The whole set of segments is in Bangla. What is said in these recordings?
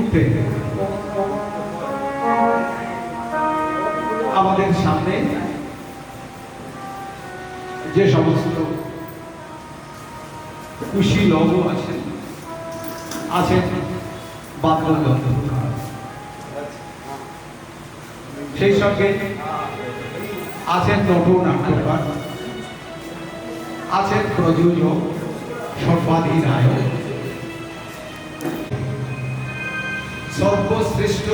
মুহূর্তে আমাদের সামনে যে সমস্ত খুশি লব আছেন বাদ্যযন্ত্রকার, সেই সঙ্গে আছেন নটনাট্যকার, আছেন প্রযোজক, সর্বাধিনায়ক, সর্বশ্রেষ্ঠ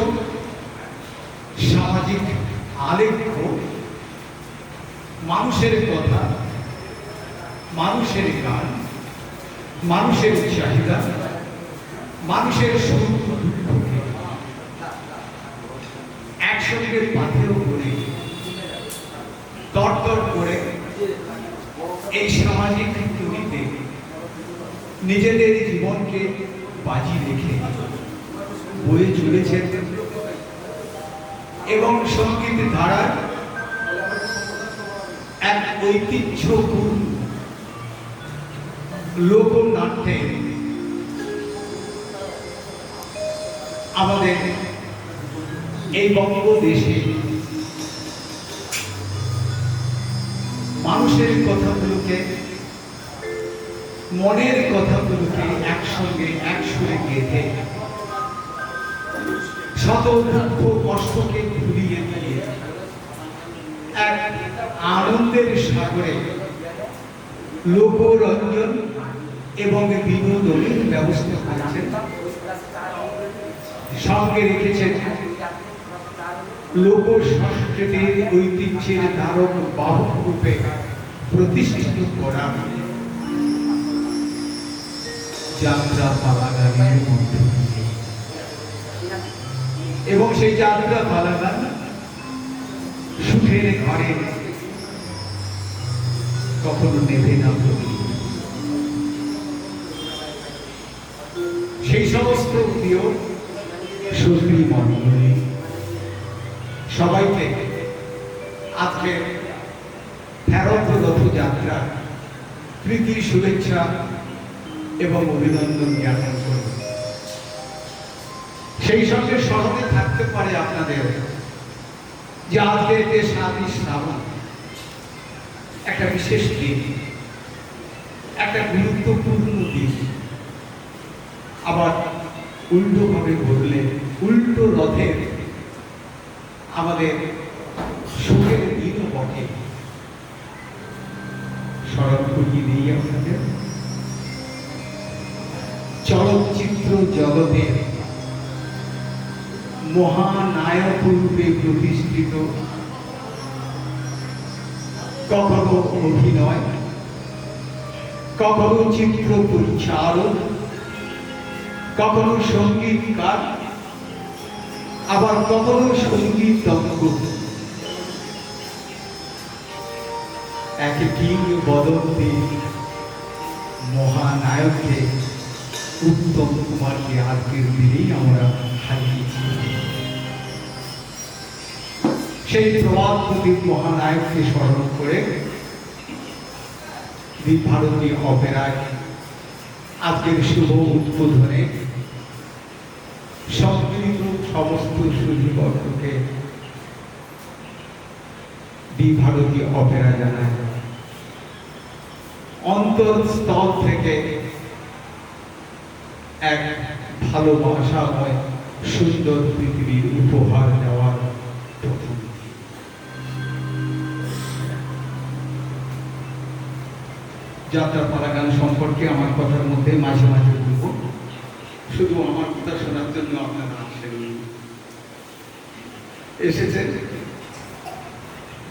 সামাজিক আলেখ্য, মানুষের কথা, মানুষের গান, মানুষের চাহিদা, মানুষের সুখ দুঃখকে একসঙ্গে পাথেয় করে দরদর করে এই সামাজিক তৈরিতে নিজেদের জীবনকে বাজি রেখে বয়ে চলেছেন এবং সঙ্গীত ধারার এক ঐতিহ্যপূর্ণ লোকনাট্যে আমাদের এই বঙ্গদেশে মানুষের কথাগুলোকে, মনের কথাগুলোকে একসঙ্গে একসুরে গেঁথে শত দুঃখ কষ্টকে ভুলিয়ে দিয়ে এক আনন্দের সাগরে লোকরঞ্জন এবং বিনোদনের ব্যবস্থা করেছেন, সঙ্গে রেখেছেন লোক সংস্কৃতির ঐতিহ্যের ধারক বাহক রূপে প্রতিষ্ঠিত করা যাত্রা পালাগানের মধ্যে এবং সেই যাত্রা পালাগান সুখের ঘরে কখনো নেভে না পড়ে। সেই সমস্ত প্রিয় সুধী মণ্ডলী সবাইকে আজকে ফেরত রথযাত্রা প্রীতি শুভেচ্ছা এবং অভিনন্দন জ্ঞাপন করব। সেই সঙ্গে স্মরণে থাকতে পারে আপনাদের যে আজকে 7ই শ্রাবণ একটা বিশেষ দিন, একটা গুরুত্বপূর্ণ দিন। আবার উল্টো ভাবে বললে উল্টো রথের আমাদের সুখের দিনও বটে। স্মরণ করিয়ে নেই আপনাদের চলচ্চিত্র জগতের মহানায়ক রূপে প্রতিষ্ঠিত, কখনো অভিনয়, কখনো চিত্র পরিচালক, কখনো সঙ্গীতকার, আবার কখনো সঙ্গীতজ্ঞ, এক কিংবদন্তি মহানায়ককে উত্তম কুমারকে আজকের দিনেই আমরা হারিয়েছি। সেই প্রবাদপ্রতীক মহানায়ককে স্মরণ করে ভারতী অপেরায় আজকের শুভ উদ্বোধনে সম্মিলিত সমস্ত সুধীবর্গকে ভারতী অপেরা জানায় অন্তরস্থল থেকে এক ভালোবাসাময় সুন্দর পৃথিবীর উপহার দেওয়ার প্রথম। যাত্রা পালাগান সম্পর্কে আমার কথার মধ্যে মাঝে মাঝে বলবো, শুধু আমার কথা শোনার জন্য আপনারা আসেননি, এসেছেন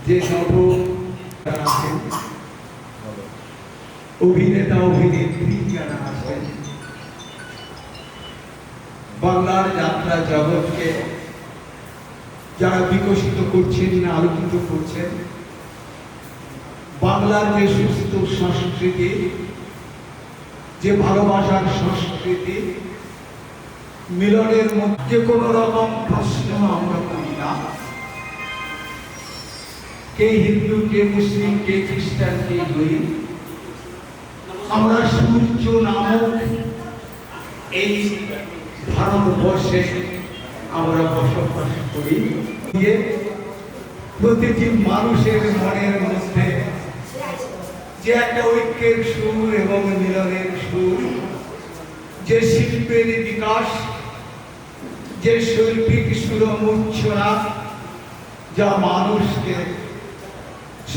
যে নব আছেন, অভিনেতা অভিনেত্রী যারা আছেন, বাংলার যাত্রা জগৎকে যারা বিকশিত করছেন, আলোকিত করছেন, বাংলার যে সুস্থ সংস্কৃতি, যে ভালোবাসার সংস্কৃতি, মিলনের মধ্যে কোনো রকম প্রশ্ন আমরা করি না, কে হিন্দু, কে মুসলিম, কে খ্রিস্টান, কে জৈন। আমরা সূর্য নামক এই ভারতবর্ষে আমরা বসবাস করি, প্রতিটি মানুষের মনের মধ্যে যে একটা ঐক্যের সুর এবং মিলনের সুর, যে শিল্পের বিকাশ, যে শৈল্পিক সুরমূর্ছনা, যা মানুষকে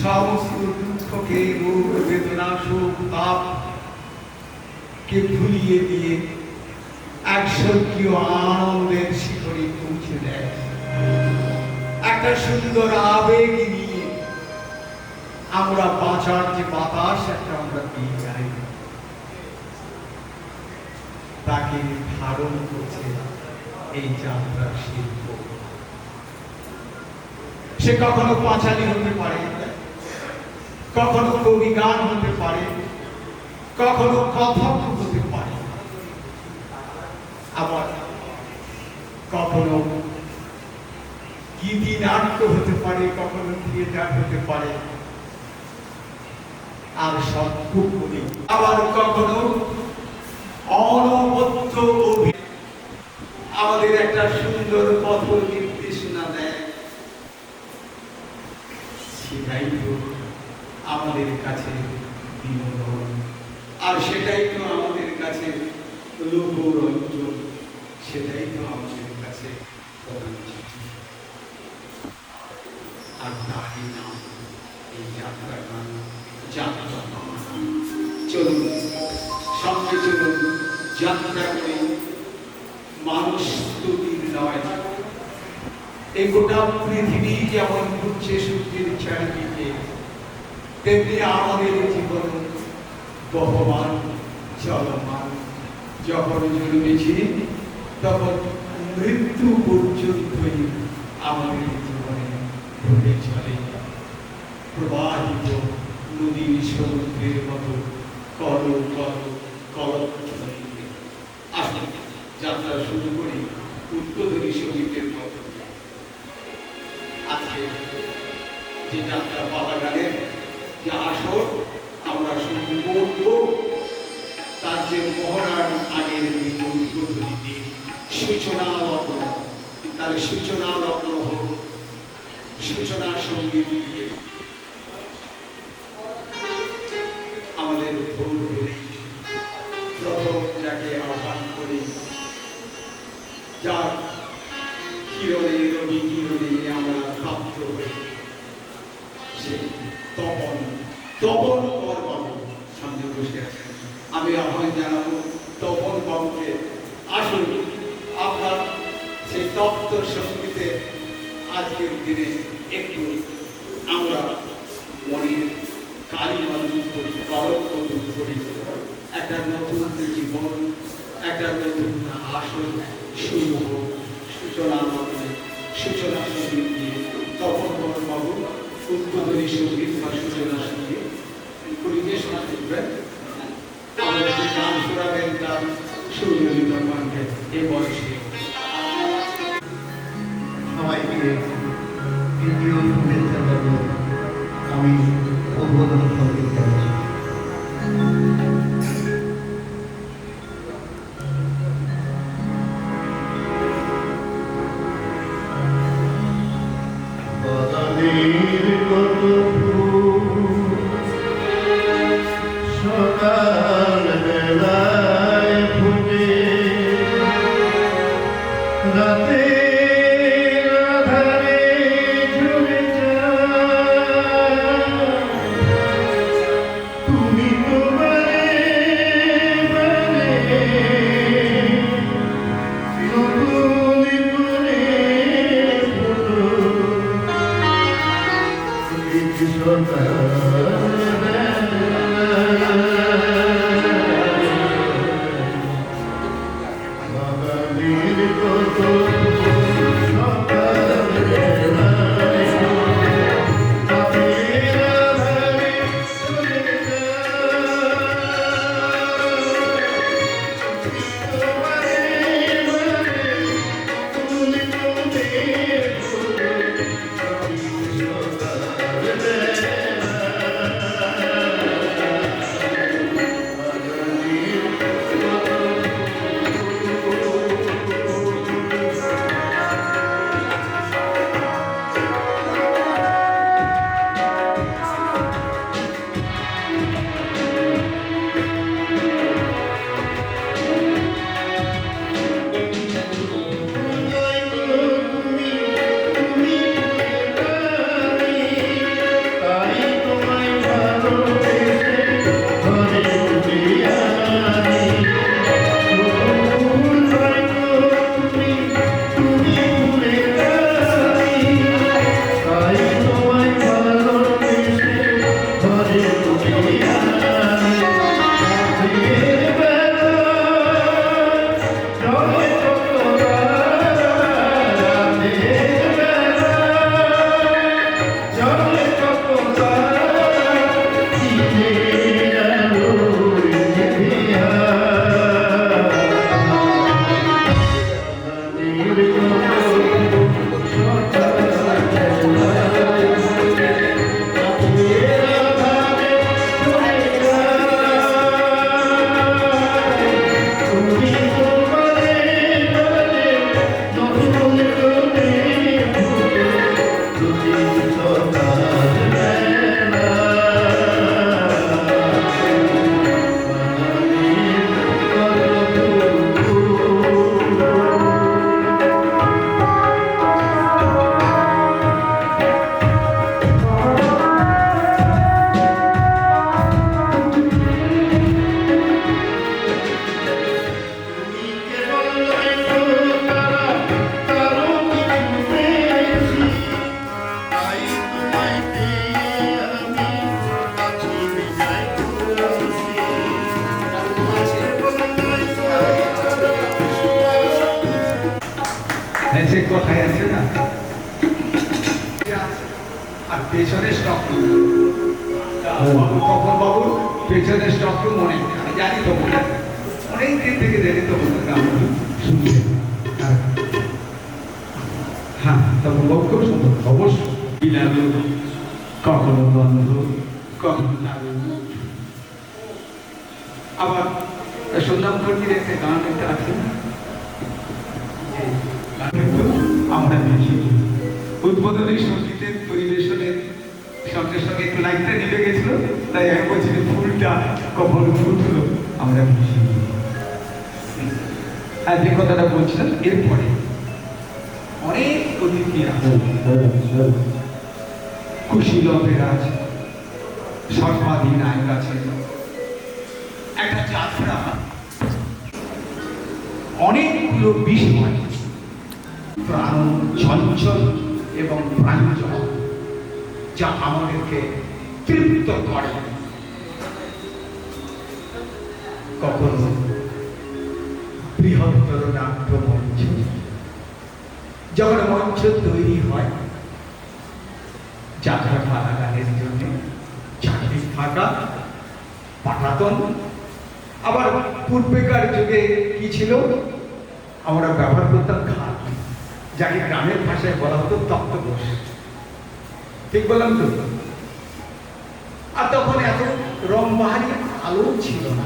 সমস্ত দুঃখকে, রোগ বেদনা, সুখ তাপ কে ভুলিয়ে দিয়ে এক স্বর্গীয় আনন্দের শিখরে পৌঁছে দেয়। একটা সুন্দর আবেগ নিয়ে আমরা বাঁচার যে বাতাস একটা আমরা পেয়ে যাই, তাকে ধারণ করছে এই যাত্রা শিল্প। সে কখনো পাঁচালী হতে পারে, কখনো কবি গান হতে পারে, কখনো কথক হতে পারে, আবার কখনো গীতি নাট্য হতে পারে, কখনো থিয়েটার হতে পারে, আর সব খুব বলি, আবার কখনো অনবদ্য অভিনয় আমাদের একটা সুন্দর পথ নির্দেশনা দেয়। সেটাই তো আমাদের কাছে বিনোদন, আর সেটাই তো আমাদের কাছে লোকরঞ্জন, সেটাই তো আমাদের কাছে প্রধান চিঠি। আর তারই নাম এই যাত্রা গান, যাত্রা গান। চলুন সঙ্গে চলুন, যাত্রা করে মানুষ স্তুতির নয়। এই গোটা পৃথিবী যেমন ঘুরছে সূর্যের চারিদিকে, তেমনি আমাদের জীবন বহমান চলমান। যখন জন্মেছি তখন মৃত্যু পর্যন্তই আমাদের জীবনে ঘটে চলে। প্রবাহিত নদীর সমুদ্রের মতো কল কল কলক চলে। আসুন যাত্রা শুরু করি উদ্বোধনী সঙ্গীতের মতো। আজকে যে যাত্রা পালা গানের যে আসর আমরা শুরু করব, তার যে মহড়ার আগের উদ্বোধনী দিন, সূচনা লগ্ন, তার সূচনা লগ্ন হোক সূচনা সঙ্গীত দিয়ে আমাদের ভোর হলেই প্রথম যাকে আহ্বান করি, যার কিরণে রবি কিরণে আমরা প্রাপ্ত হই, সে তপন তপন কর বাবু সামনে বসে আছেন। আমি আহ্বান জানাবো তপন বাবুকে, আসুন আপনার সেই তপ্ত সঙ্গীতে আজকের দিনে একটু আমরা মনের কালিমা দূর করি, কলঙ্ক দূর করি, একটা নতুন জীবন, একটা নতুন আসন শুরু হোক। সূচনার মাধ্যমে সূচনা সঙ্গীত দিয়ে তপন বাবু উদ্বোধনী সঙ্গীত বা সূচনা সঙ্গীত পরিবেশনা করবেন। আমাদের যে গান শোনাবেন তার সুললিত কণ্ঠে এ বয়সে। সবাইকে দ্বিতীয় শুভেচ্ছা জানিয়ে আমি উদ্বোধনী সঙ্গীত গাইছি। সকাল বেলায় ফুটে রাতে আধারে ঝরে যায়, তুমি তো বারে বারে নতুন করে ফোটো সে কথায় আছে না, আর পেছনের স্টক কখন বাবুর পেছনের স্টক মনে নেই। আমি জানি তো মনে নেই। অনেক দিন থেকে জানি তো মনে শুনছি। হ্যাঁ, তখন বাবু খুব সুন্দর অবশ্যই বিলালু কখনো বন্ধু কখনো লাগু। আবার সুন্দরবনের একটা গান একটা আছে না, আমরা দেখি উদ্বোধনী সঙ্গীতের পরিবেশনের সঙ্গে সঙ্গে একটু লাইটটা নিভে গেছিল, তাই এক বছরে ফুলটা কখন ফুটলো আমরা বুঝি। আর যে কথাটা বলছিলাম, এরপরে অনেক অতিথি আছে, কুশীলভের আছে, সর্বাধিনায়ক আছে, একটা যাত্রা, অনেকগুলো বিষয় প্রাণ চঞ্চল এবং প্রাঞ্জল, যা আমাদেরকে তৃপ্ত করে। কখনো বৃহত্তর নাট্য মঞ্চ, যখন মঞ্চ তৈরি হয় যাত্রা পালা গানের জন্য, চাকরি ফাঁকা পাঠাতন। আবার পূর্বেকার যুগে কি ছিল, আমরা ব্যবহার করতাম খাট, যাকে গ্রামের ভাষায় বলা হতো তক্তপোষ। ঠিক বললাম তো? আর তখন এত রং বাহারি আলো ছিল না,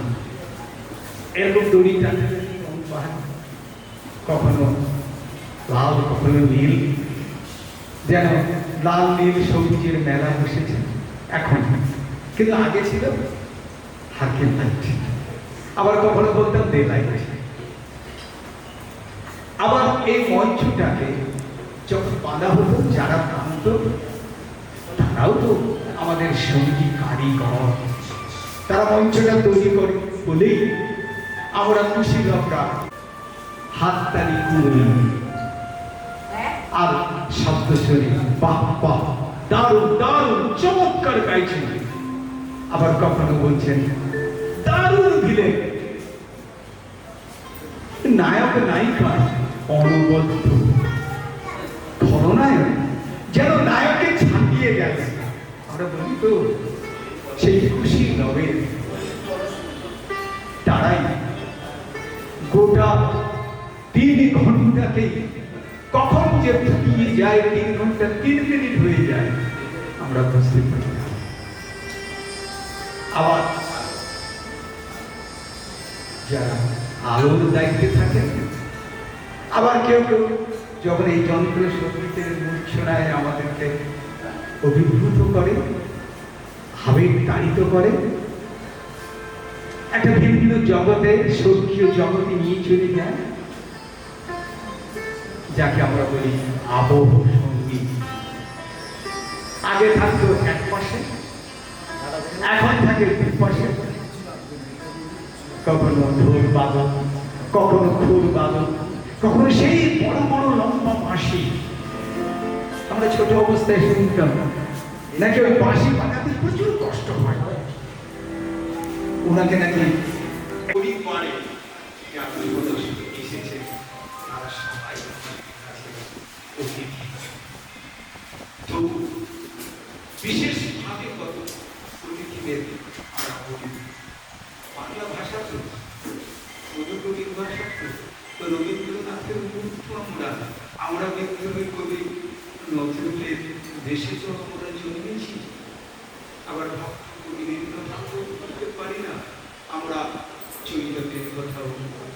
এরকম দড়ি টানে রং বাহারি, কখনো লাল কখনো নীল, যেন লাল নীল সবুজের মেলা বসেছে এখন, কিন্তু আগে ছিল হারকেল লাইট, আবার কখনো বলতাম ডে লাইট। আবার এই মঞ্চটাকে যখন বাঁধা হতো, যারা প্রান্ত তারাও তো আমাদের সঙ্গী কারিগর, তারা মঞ্চটা তৈরি করে বলেই আমরা কুশীলভরা হাততালি করি আর শব্দ শুনি, বাহ বাহ দারুণ দারুণ চমৎকার গাইছেন। আবার কখনো বলছেন দারুণ ভিলেন, নায়ক নায়িকা অনবদ্য খলনায়ক যেন নায়কে ছাপিয়ে গেছে। আমরা বলি তো সেই কুশীলভের তারাই গোটা 3 ঘন্টাকে কখন যে ফুটিয়ে যায়, 3 ঘন্টা 3 মিনিট হয়ে যায় আমরা বুঝতে পারি না। আবার যারা আলোর দায়িত্বে থাকেন, আবার কেউ কেউ যখন এই যন্ত্র সঙ্গীতের মূর্ছনায় আমাদেরকে অভিভূত করে, আবেগ তাড়িত করে, একটা ভিন্ন জগতে, স্বর্গীয় জগতে নিয়ে চলে যায়, যাকে আমরা বলি আবহ সঙ্গীত। আগে থাকতো এক পাশে, এখন থাকে 2 পাশে, কখনো ঢোল বাদক, কখনো খোল বাদক, কখনো সেই বড় বড় লম্বা বাঁশি। আমরা ছোট অবস্থায় শুনতাম নাকি ওই বাঁশি বাজাতে প্রচুর কষ্ট হয়, ওনাকে নাকি পরিবারে এসেছে তারা সবাই অতিথি। তো বিশেষভাবে কত অতিথিদের আমরা বলি, বাংলা ভাষা তো পদকবির ভাষা, তো রবীন্দ্রনাথের মূর্ত আমরা বিদ্রোহী কবি নজরুলের দেশে তো আমরা জন্মেছি, আবার ভক্ত কবি রবীন্দ্রনাথ বলতে পারি না, আমরা চৈতন্যের কথাও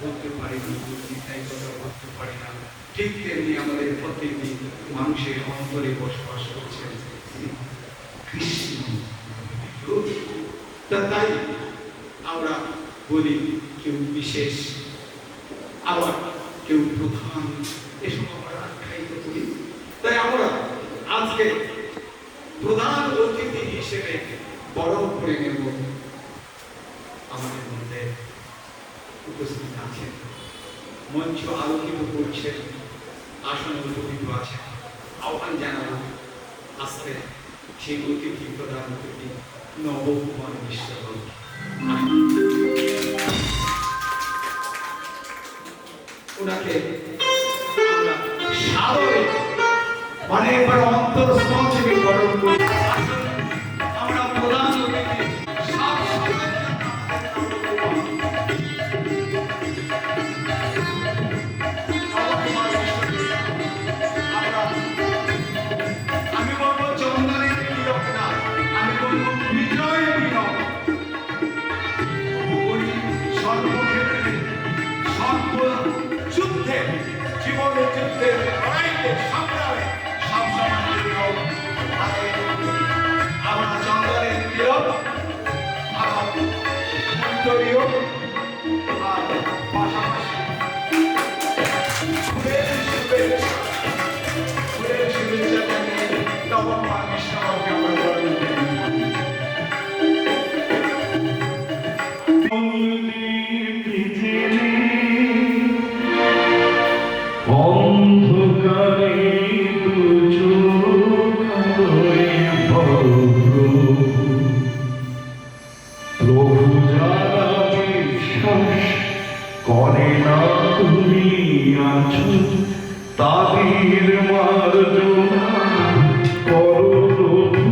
বলতে পারি না, গীতার কথা বলতে পারি না। ঠিক তেমনি আমাদের প্রত্যেকটি মানুষের অন্তরে বসবাস করছেন কৃষ্ণ। তাই আমরা বলি কেউ বিশেষ, আবার কেউ প্রধান, এসব আমরা আখ্যায়িত করি। তাই আমরা আজকে প্রধান অতিথি হিসেবে বরণ করে নেব আমাদের মধ্যে উপস্থিত আছেন, মঞ্চ আলোকিত করছেন, আসন উপস্থিত আছেন। আহ্বান জানাবো আজকে সেই অতিথি, প্রধান অতিথি নবকুমার মিশ্র। ওনাকে আমরা সাদরে মানে এবার অন্তরস্থল থেকে গরম করি। আমরা প্রধান অতিথি সব সময় আমি বলবো চন্দনের তিলক না, আমি বলবো বিজয়ের তিলক। উনি সর্বক্ষেত্রে সর্বযুদ্ধে জীবনের যুদ্ধে লড়াইতে সংগ্রামে সবসময় তিলক হাতে আমরা চন্দনের তিলক আমার উত্তরীয় আর পাশাপাশি ফুলের শুভেচ্ছা জানিয়ে তখন কৃষ্ণকে আমরা জড়িয়ে দিই। অন্ধকারে প্রভু যারা বিশ্বাস করে না তুমি আছো তাদের মার্জনা করো প্রভু।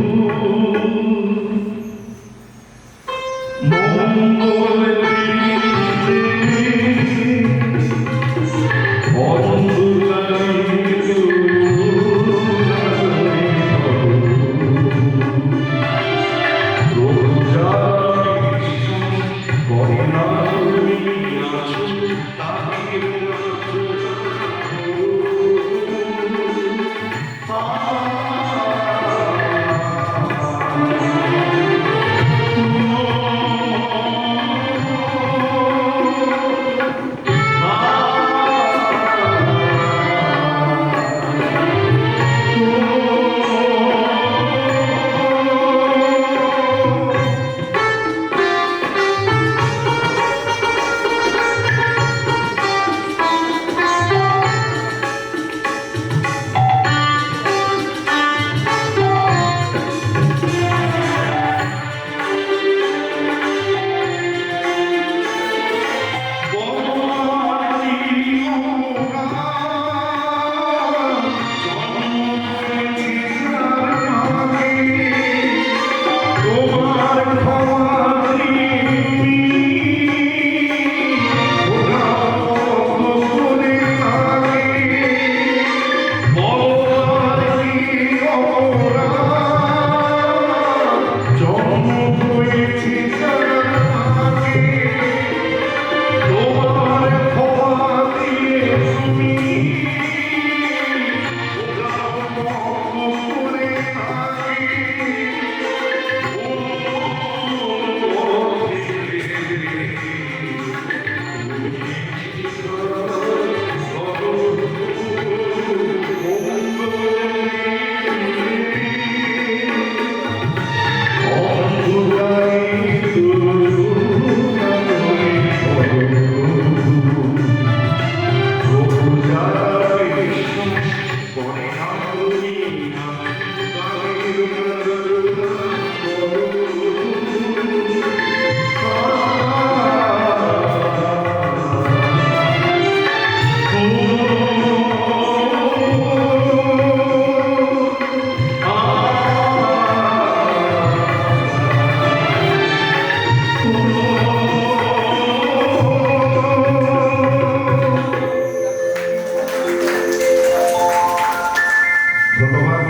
মঙ্গল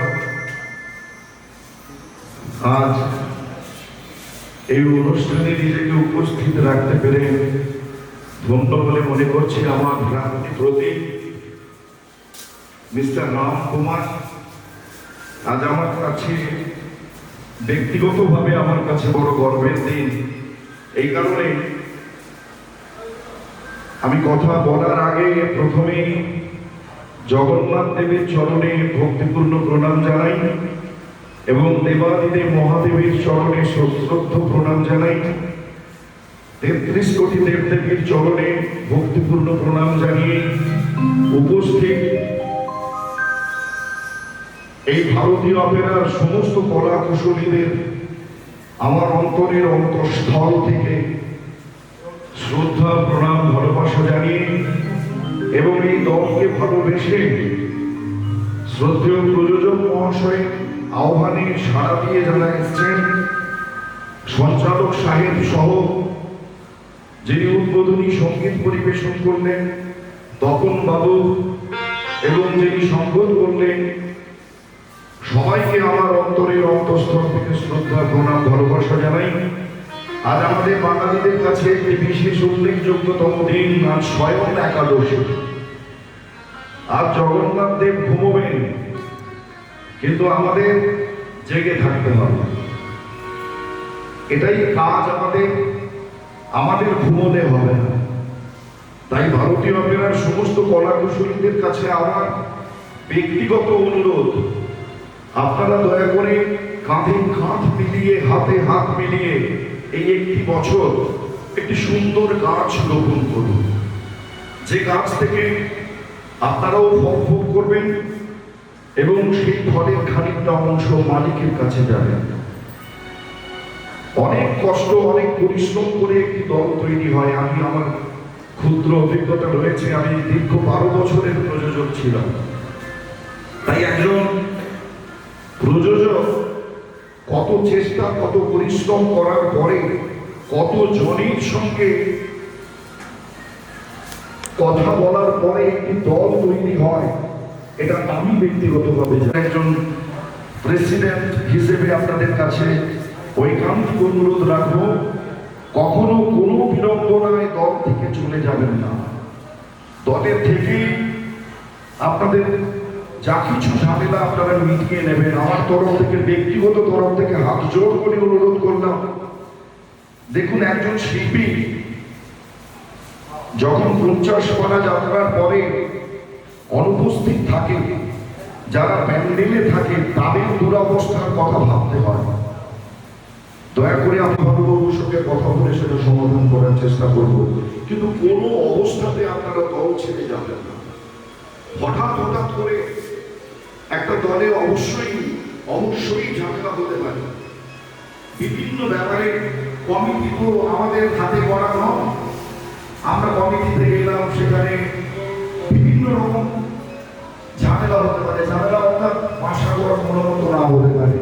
আজ এই অনুষ্ঠানে নিজেকে উপস্থিত রাখতে পেরে ধন্য বলে মনে করছি আমার ভ্রান্তি প্রতীক মিস্টার রাম কুমার। আজ আমার কাছে ব্যক্তিগতভাবে আমার কাছে বড় গর্বের দিন। এই কারণে আমি কথা বলার আগে প্রথমেই জগন্নাথ দেবের চরণে ভক্তিপূর্ণ প্রণাম জানাই এবং দেবাদিদেব মহাদেবের চরণে শ্রদ্ধ প্রণাম জানাই। ৩৩ কোটি দেবদেবীর চরণে ভক্তিপূর্ণ প্রণাম জানিয়ে উপস্থিত এই ভারতীয় অপেরার সমস্ত কলা কুশলীদের আমার অন্তরের অন্তঃস্থল থেকে শ্রদ্ধা প্রণাম ভালোবাসা জানিয়ে এবং এই দলকে ভালোবেসে শ্রদ্ধেয় প্রযোজক মহাশয় আহ্বানে সাড়া দিয়ে যারা এসছেন, সঞ্চালক সাহেব সহ যিনি উদ্বোধনী সঙ্গীত পরিবেশন করলেন তপন বাবু এবং যিনি সঙ্গত করলেন, সবাইকে আমার অন্তরের অন্তঃস্থল থেকে শ্রদ্ধা প্রণাম ভালোবাসা জানাই। আজ আমাদের বাঙালিদের কাছে একটি বিশেষ উল্লেখযোগ্যতম দিন, আজ স্বয়ং একাদশী। আজ জগন্নাথ দেব ঘুমোবেন, কিন্তু আমাদের জেগে থাকতে হবে, এটাই কাজ আমাদের ঘুমোতে হবে না। তাই ভারতীয় অপেরার সমস্ত কলাকুশলীদের কাছে আমার ব্যক্তিগত অনুরোধ, আপনারা দয়া করে কাঁধে কাঁধ মিলিয়ে হাতে হাত মিলিয়ে এই একটি বছর একটি সুন্দর গাছ রোপণ করুন, যে গাছ থেকে আপনারাও ফল ভোগ করবেন এবং সেই ফলের খানিকটা অংশ মালিকের কাছে যাবে। অনেক কষ্ট, অনেক পরিশ্রম করে একটি দল তৈরি হয়। আমি আমার ক্ষুদ্র অভিজ্ঞতা রয়েছে, আমি দীর্ঘ 12 বছরের প্রযোজক ছিলাম। তাই একজন প্রযোজক কত চেষ্টা, কত পরিশ্রম করার পরে কত জনের সঙ্গে কথা বলার পরে একটি দল তৈরি হয়, এটা আমি ব্যক্তিগতভাবে একজন প্রেসিডেন্ট হিসেবে আপনাদের কাছে ঐকান্তিক অনুরোধ রাখবো, কখনো কোনো বিড়ম্বনায় দল থেকে চলে যাবেন না। দলের থেকে আপনাদের যা কিছু ঝামেলা আপনারা মিটিয়ে নেবেন। আমার তরফ থেকে, ব্যক্তিগত তরফ থেকে হাত জোর করে অনুরোধ করলাম। দেখুন, একজন শিল্পী যখন 50 পারা যাত্রার পরে অনুপস্থিত থাকে, যারা প্যান্ডেলে থাকে, তাদের দুরবস্থার কথা ভাবতে হয়। দয়া করে আমি বাবুর সঙ্গে কথা বলে সেটা সমাধান করার চেষ্টা করব, কিন্তু কোনো অবস্থাতে আপনারা দল ছেড়ে যাবেন না। হঠাৎ করে একটা দলে অবশ্যই ঝামেলা হতে পারে। বিভিন্ন ব্যাপারে কমিটি তো আমাদের হাতে করা নয়। আমরা কমিটিতে গেলাম, সেখানে বিভিন্ন রকম ঝামেলা হতে পারে। ঝামেলা অর্থাৎ ভাষা করা মনোমত না হতে পারে।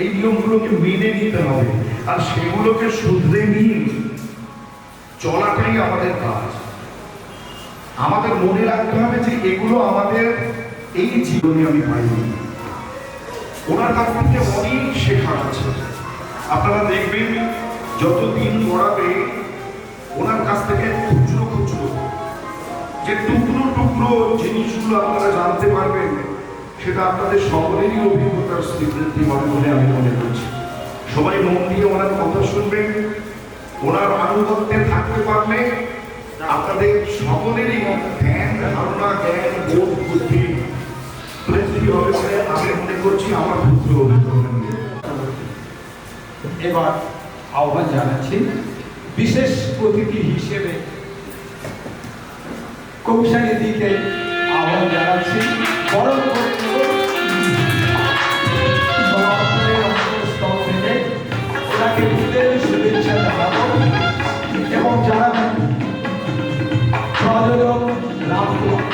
এই নিয়মগুলোকে মেনে নিতে হবে, আর সেগুলোকে শুধরে নিয়ে চলাটাই আমাদের কাজ। আমাদের মনে রাখতে হবে যে এগুলো আমাদের এই জীবনে আমি পাইনি, ওনার কাছ থেকে অনেক শেখার আছে। আপনারা দেখবেন যত দিন গড়াবে ওনার কাছ থেকে খুচরো যে টুকরো জিনিসগুলো আপনারা জানতে পারবেন, সেটা আপনাদের সকলেরই অভিজ্ঞতার স্বীকৃতি হবে বলে আমি মনে করছি। সবাই মন দিয়ে ওনার কথা শুনবেন, ওনার আনুগত্যে থাকতে পারলে আপনাদের সকলেরই ধ্যান ধারণা, জ্ঞান, বোধ, বুদ্ধি বৃদ্ধি হবে বলে আমি মনে করছি আমার ক্ষুদ্র অভিজ্ঞতা নিয়ে। এবার আহ্বান জানাচ্ছি বিশেষ অতিথি হিসেবে কৌশালী দিকে আহ্বান জানাচ্ছি। বরং করে ওনাকে ফুলের শুভেচ্ছা জানাবো এবং জানাবেন প্রযোজক রামকুমার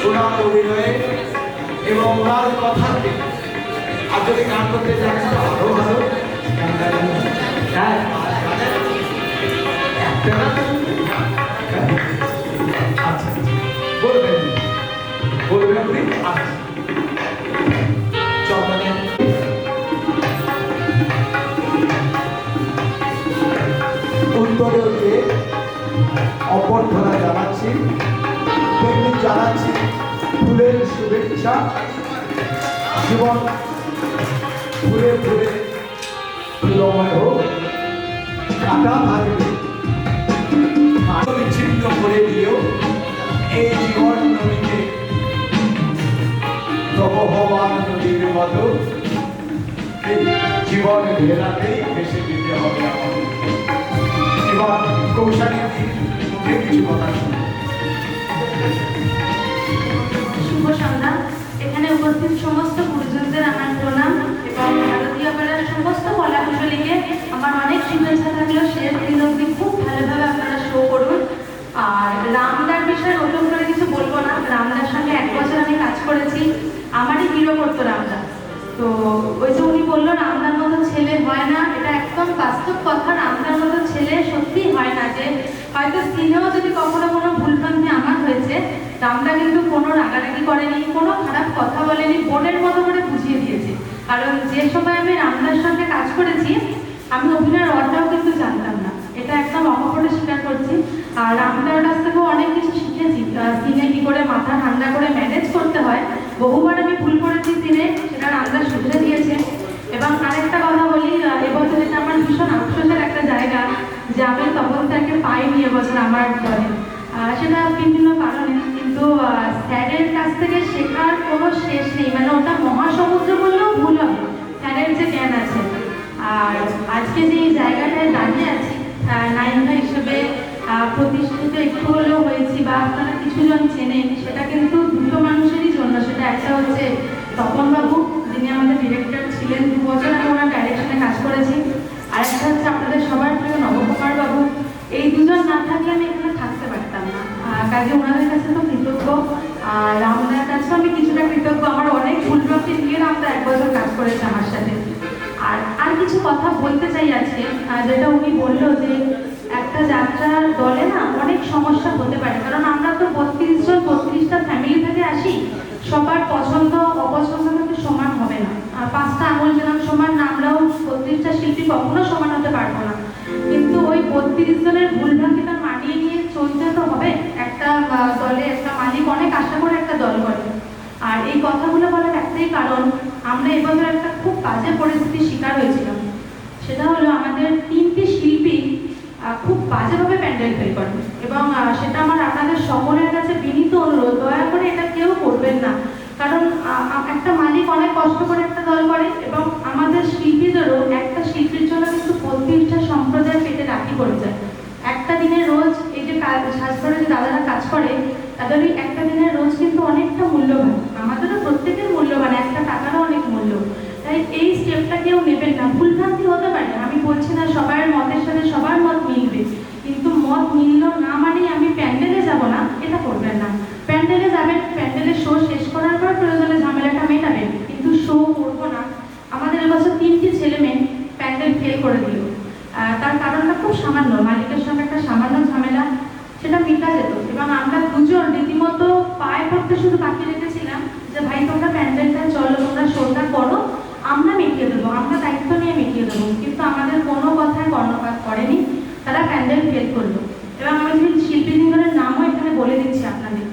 ওনার অভিনয়ে এবং ওনার কথাতে আর যদি গান করতে চান আরো ভালো। আচ্ছা বলবেন আপনি? আচ্ছা চন্দনের উত্তরে দিয়ে অভ্যর্থনা জানাচ্ছি, তেমনি জানাচ্ছি ফুলের শুভেচ্ছা। জীবন ফুলে ফুলময় হোক, কাটা থাকবে, বিচ্ছিন্ন করে দিও এই জীবন নদীকে প্রবহমান নদীর মতো জীবন ভেলাতেই ভেসে দিতে হবে আমাদের। এবার কৌশালীর মুখে কিছু কথা শুনে। শুভ সন্ধ্যা। এখানে উপস্থিত সমস্ত গুরুজনদের আমার প্রণাম এবং ভারতীয় অপেরার সমস্ত কলা কুশলীকে আমার অনেক শুভেচ্ছা থাকলো। শেষ দিন অবধি খুব ভালোভাবে আপনারা শো করুন। আর রামদার বিষয়ে নতুন করে কিছু বলবো না, রামদার সঙ্গে 1 বছর আমি কাজ করেছি, আমারই হিরো করতো রামদা। তো ওই যে উনি বললো রামদার মতো ছেলে হয় না, এটা একদম বাস্তব কথা। রামদার মতো ছেলে সত্যি হয় না। যে হয়তো সিনেও যদি কখনো কোনো ভুলভ্রান্তি আমার হয়েছে, রামদা কিন্তু কোনো রাগারাগি করেনি, কোনো খারাপ কথা বলেনি, বোনের মতো করে বুঝিয়ে দিয়েছে। কারণ যে সময় আমি রামদার সঙ্গে কাজ করেছি, আমি অভিনয়ের অর্ডারও কিন্তু জানতাম না, এটা একদম অকপটে স্বীকার করছি। আর রামদার কাছ থেকেও অনেক কিছু শিখেছি, সিনে কি করে মাথা ঠান্ডা করে ম্যানেজ করতে হয়। বহুবার আমি ভুল করেছি সিনে, সেটা রামদা শুধরে দিয়েছে। এবং আরেকটা কথা বলি, এবছর এটা আমার ভীষণ আফসোসের একটা জায়গা যে আমি তপন স্যারকে পাইনি এবছর আমার দলে। সেটা বিভিন্ন কারণে, কিন্তু স্যারের কাছ থেকে শেখার কোনো শেষ নেই, মানে ওটা মহাসমুদ্র বললেও ভুল হবে, স্যারের যে জ্ঞান আছে। আর আজকে যে জায়গাটায় দাঁড়িয়ে আছি, নায়িকা হিসেবে প্রতিষ্ঠিত একটু হলেও হয়েছি, বা আপনারা কিছুজন চেনেন, সেটা কিন্তু দুটো মানুষেরই জন্য। সেটা একটা হচ্ছে তপনবাবু, যিনি আমাদের ডিরেক্টর ছিলেন, 2 বছর আমি ওনার ডাইরেকশনে কাজ করেছি। আর একটা হচ্ছে আপনাদের সবার প্রিয় নবকুমার বাবু। এই দুজন না থাকলে আমি এখানে থাকতে পারতাম না। কাজে ওনাদের কাছে তো কৃতজ্ঞ, আর রামদার কাছেও আমি কিছুটা কৃতজ্ঞ। আমার অনেক ভুলভ্রান্তি নিয়ে রামদা 1 বছর কাজ করেছে আমার সাথে। আর কিছু কথা বলতে চাই আজকে, যেটা উনি বললো যে একটা যাত্রার দলে না অনেক সমস্যা হতে পারে, কারণ আমরা তো 32 জন 32টা ফ্যামিলি থেকে আসি, সবার পছন্দ অপছন্দ কিন্তু সমান হবে না। 5টা আঙুল যেরকম সমান না, আমরাও 32টা শিল্পী কখনো সমান হতে পারবো না। কিন্তু ওই 32 জনের ভুলভ্রান্তিটা মানিয়ে নিয়ে চলতে তো হবে। একটা দলে একটা মালিক অনেক আশা করে একটা দল করে। আর এই কথাগুলো বলার একটাই কারণ, আমরা এবছর একটা খুব বাজে পরিস্থিতির শিকার হয়েছিলাম। সেটা হলো আমাদের 3টি শিল্পী খুব বাজেভাবে প্যান্ডেল ফেল করে। এবং সেটা আমার আপনাদের সকলের কাছে বিনীত অনুরোধ, দয়া করে এটা কেউ করবেন না। কারণ একটা মালিক অনেক কষ্ট করে একটা দল করে, এবং আমাদের শিল্পীদেরও একটা শিল্পীর জন্য কিন্তু 32টা সম্প্রদায় পেটে রাখি পড়ে যায়। একটা দিনের রোজ, এই যে শাস্ত্রে যে দাদারা কাজ করে, তাদের ওই একটা দিনের রোজ কিন্তু অনেকটা মূল্যবান, আমাদেরও প্রত্যেকের মূল্যবান, একটা টাকারও অনেক মূল্য। তাই এই স্টেপটা কেউ নেবেন না। ভুলভ্রান্তি হতে পারে, আমি বলছি না সবার মতের সাথে সবার মত মিলবে, কিন্তু মত মিলল না মানেই আমি প্যান্ডেলে যাব না, এটা করবেন না। প্যান্ডেলে যাবেন, প্যান্ডেলের শো শেষ করার পর প্রয়োজনে ঝামেলাটা মেটাবেন, কিন্তু শো করবো না। আমাদের এবছর 3টি ছেলে মেয়ে প্যান্ডেল ফেল করে দিল। তার কারণটা খুব সামান্য, মালিকের সঙ্গে একটা সামান্য ঝামেলা, সেটা মেটা যেত। এবং আমরা দুজন রীতিমতো পায়ে পড়তে শুধু বাকি রেখেছিলাম যে ভাই তোমরা প্যান্ডেলটা চলো, তোমরা শোটা করো, আমরা মিটিয়ে দেবো, আমরা দায়িত্ব নিয়ে মিটিয়ে দেবো। কিন্তু আমাদের কোনো কথায় কর্ণপাত করেনি, তারা প্যান্ডেল ফেল করলো। এবং আমি শিল্পীদের নামও এখানে বলে দিচ্ছি আপনাদের।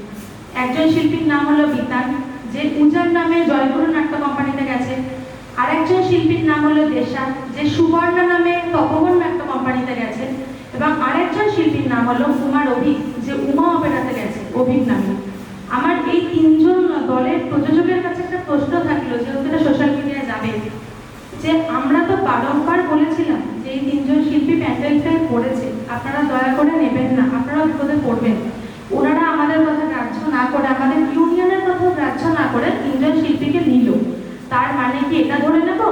একজন শিল্পীর নাম হলো বিতান, যে উজান নামে জয়গুরু নাট্য কোম্পানিতে গেছে। আরেকজন শিল্পীর নাম হলো দেশা, যে সুবর্ণা নামে তপবন নাট্য কোম্পানিতে গেছে। এবং আরেকজন শিল্পীর নাম হলো কুমার অভিক, যে উমা অপেরাতে গেছে অভিক নামে। আমার এই 3জন দলের প্রযোজকের কাছে একটা প্রশ্ন থাকলো, যেহেতু এটা সোশ্যাল মিডিয়ায় যাবে, যে আমরা তো বারংবার বলেছিলাম যে এই 3জন শিল্পী প্যান্ডেল ফেল করেছে, আপনারা দয়া করে নেবেন না, আপনারা বিপদে পড়বেন। ওনারা আমাদের কথা গ্রাহ্য না করে, আমাদের ইউনিয়নের কথাও গ্রাহ্য না করে 3জন শিল্পীকে নিল। তার মানে কি এটা ধরে নেব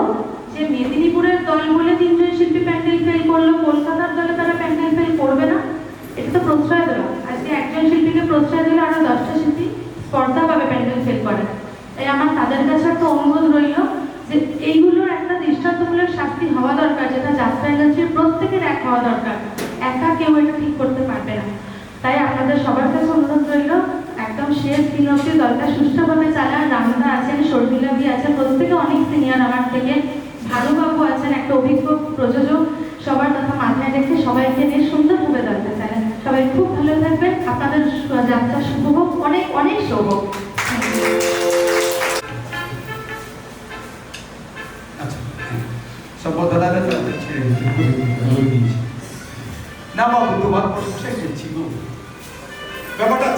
যে মেদিনীপুরের দল বলে 3জন শিল্পী প্যান্ডেল ফেল করলো, কলকাতার দলে তারা প্যান্ডেল ফেল করবে না? এটা তো প্রশ্রয় দেওয়া। আজকে একজন শিল্পীকে প্রশ্রয় দিলে আরো 10টা শিল্পী স্পর্ধা পাবে প্যান্ডেল ফেল করে। তাই আমার তাদের কাছে একটা অনুরোধ রইল যে এইগুলোর একটা দৃষ্টান্তমূলক শাস্তি হওয়া দরকার, যেটা যাত্রা ইন্ডাস্ট্রির প্রত্যেকের এক হওয়া দরকার। একা কেউ এটা ঠিক করতে পারবে না। তাই আপনাদের সবার কাছে অনুরোধ রইল, একদম শেষ দিন অবধি দলটা সুষ্ঠুভাবে চালান। রামদা আছেন, শর্মিলাদি আছেন, প্রত্যেকে অনেক সিনিয়র আমার থেকে, ভানুবাবু আছেন, একটা অভিজ্ঞ প্রযোজক। সবার কথা মাথায় রেখে সবাইকে নিয়ে সুন্দরভাবে দলটা চালান। সবাই খুব ভালো থাকবেন, আপনাদের যাত্রা শুভ হোক, অনেক অনেক শুভ হোক। সম্বোধনাটা ছেড়ে দিয়েছি না বাবু, তোমার প্রশংসাই করছি গো। ব্যাপারটা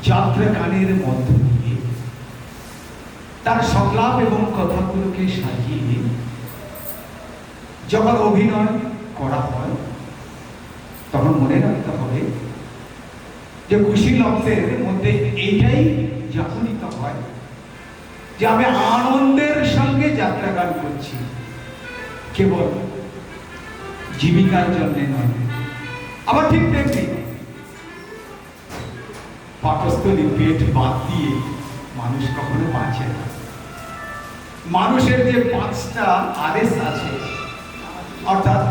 যাত্রা গানের মধ্য দিয়ে তার সংলাপ এবং কথাগুলোকে সাজিয়ে যখন অভিনয় করা হয়, তখন মনে রাখতে হবে যে কুশীলবদের মধ্যে এইটাই জাগরিত হয় যে আমি আনন্দের সঙ্গে যাত্রা গান করছি, কেবল জীবিকার জন্য নয়। আবার ঠিক তেমনি পাকস্থলী পেট বাদ দিয়ে মানুষ কখনো বাঁচে না। মানুষের যে 5টা আদেশ আছে, অর্থাৎ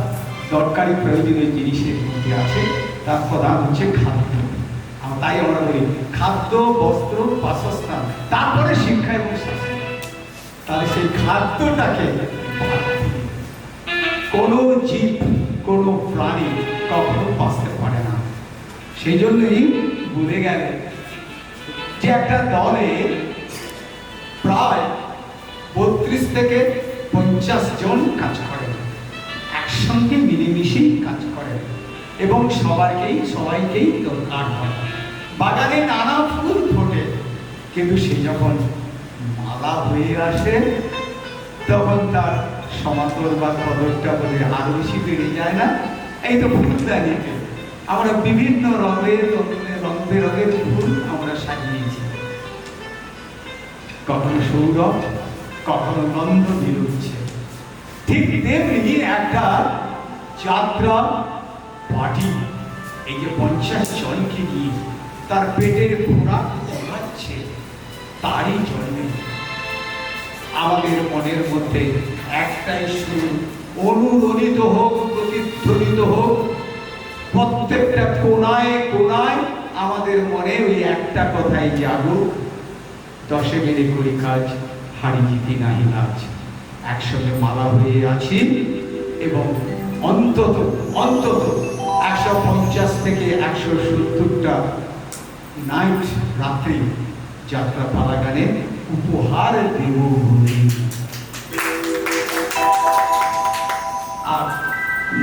দরকারি প্রয়োজনীয় জিনিসের মধ্যে আছে, তার প্রধান হচ্ছে খাদ্য। তাই আমরা বলি খাদ্য, বস্ত্র, বাসস্থান, তারপরে শিক্ষা এবং স্বাস্থ্য। তাহলে সেই খাদ্যটাকে কোনো জীব, কোনো প্রাণী কখনো বাঁচতে পারে না। সেই জন্যই বলে গেল যে একটা দলে প্রায় 32 থেকে 50 জন কাজ করে, একসঙ্গে মিলেমিশেই কাজ করে এবং সবাইকেই দরকার হয়। বাগানে নানা ফুল ফোটে, কিন্তু সে যখন মালা হয়ে আসে তখন তার সমান্তর বা কদরটা বলে আরো বেশি বেড়ে যায় না? এই তো ফুলদানিতে আমরা বিভিন্ন রঙের রং বেরঙের ফুল আমরা সাজিয়েছি, কখনো সৌরভ, কখনো নন্দ বেরোচ্ছে। ঠিক তেমনি একটা যাত্রা পার্টি, এই যে 50 জনকে নিয়ে তার পেটের খোরাক জমাচ্ছে, তারই জন্যে আমাদের মনের মধ্যে একটাই সুর অনুরণিত হোক, প্রতিধ্বনিত হোক, প্রত্যেকটা কোনায় কোনায় আমাদের মনে ওই একটা কথাই জাগুক, 10 মিলে করি কাজ, হারি জিতি নাহি লাজ। একসঙ্গে মালা হয়ে আছি এবং অন্তত 150 থেকে 170টা নাইট, রাত্রি যাত্রা পালা গানে উপহার দেব বলে। আর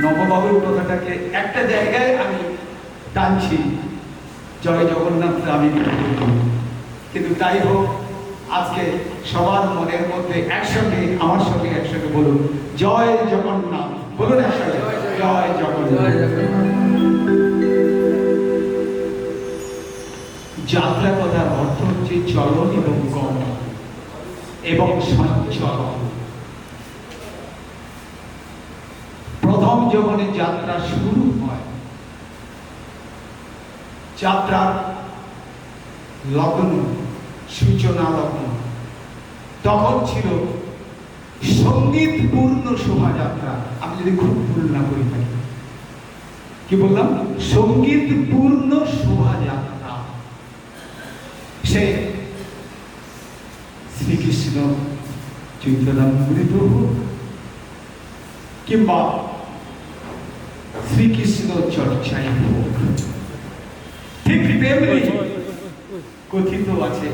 নববাবুর কথাটাকে একটা জায়গায় আমি টানছি, জয় জগন্নাথ আমি কিন্তু তাই হোক, আজকে সবার মনের মধ্যে একসঙ্গে আমার সঙ্গে একসঙ্গে বলুন জয় জগন্নাথ, বলুন একসঙ্গে জয় জগন্নাথ। যাত্রা কথার অর্থ হচ্ছে চলন এবং গমন এবং সঞ্চরণ। প্রথম যখন যাত্রা শুরু হয়, যাত্রার লগ্ন, সূচনা লগ্ন, তখন ছিল সঙ্গীতপূর্ণ শোভাযাত্রা। আমি যদি খুব ভুল না করি থাকি, কি বললাম? সঙ্গীতপূর্ণ শোভাযাত্রা। সে শ্রীকৃষ্ণ চৈতন্যমৃত হোক কিংবা শ্রীকৃষ্ণ চর্চায় হোক, ঠিক তেমনি কথিত আছে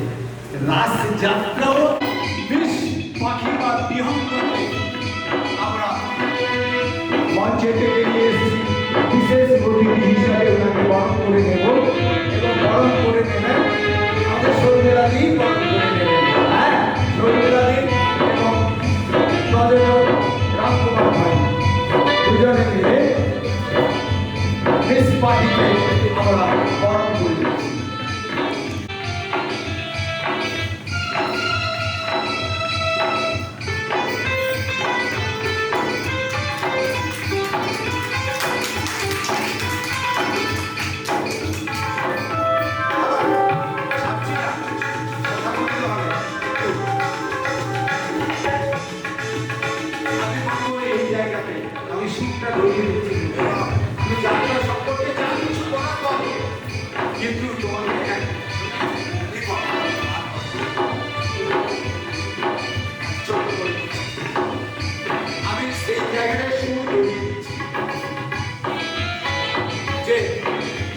রাস যাত্রাও বেশ পাখি বা বিহঙ্গকে আমরা মঞ্চে থেকে নিয়ে এসেছি। বিশেষ অতিথি হিসাবে ওনাকে বরণ করে নেব এবং বরণ করে নেবেন আমাদের সৌন্দরাদি বরণ করে নেবেন। হ্যাঁ, সৌন্দরাদি এবং প্রযোজক রামকুমার ভাই দুজনে মিলে বেশ পাখিকে আমরা বরণ করে দিচ্ছি।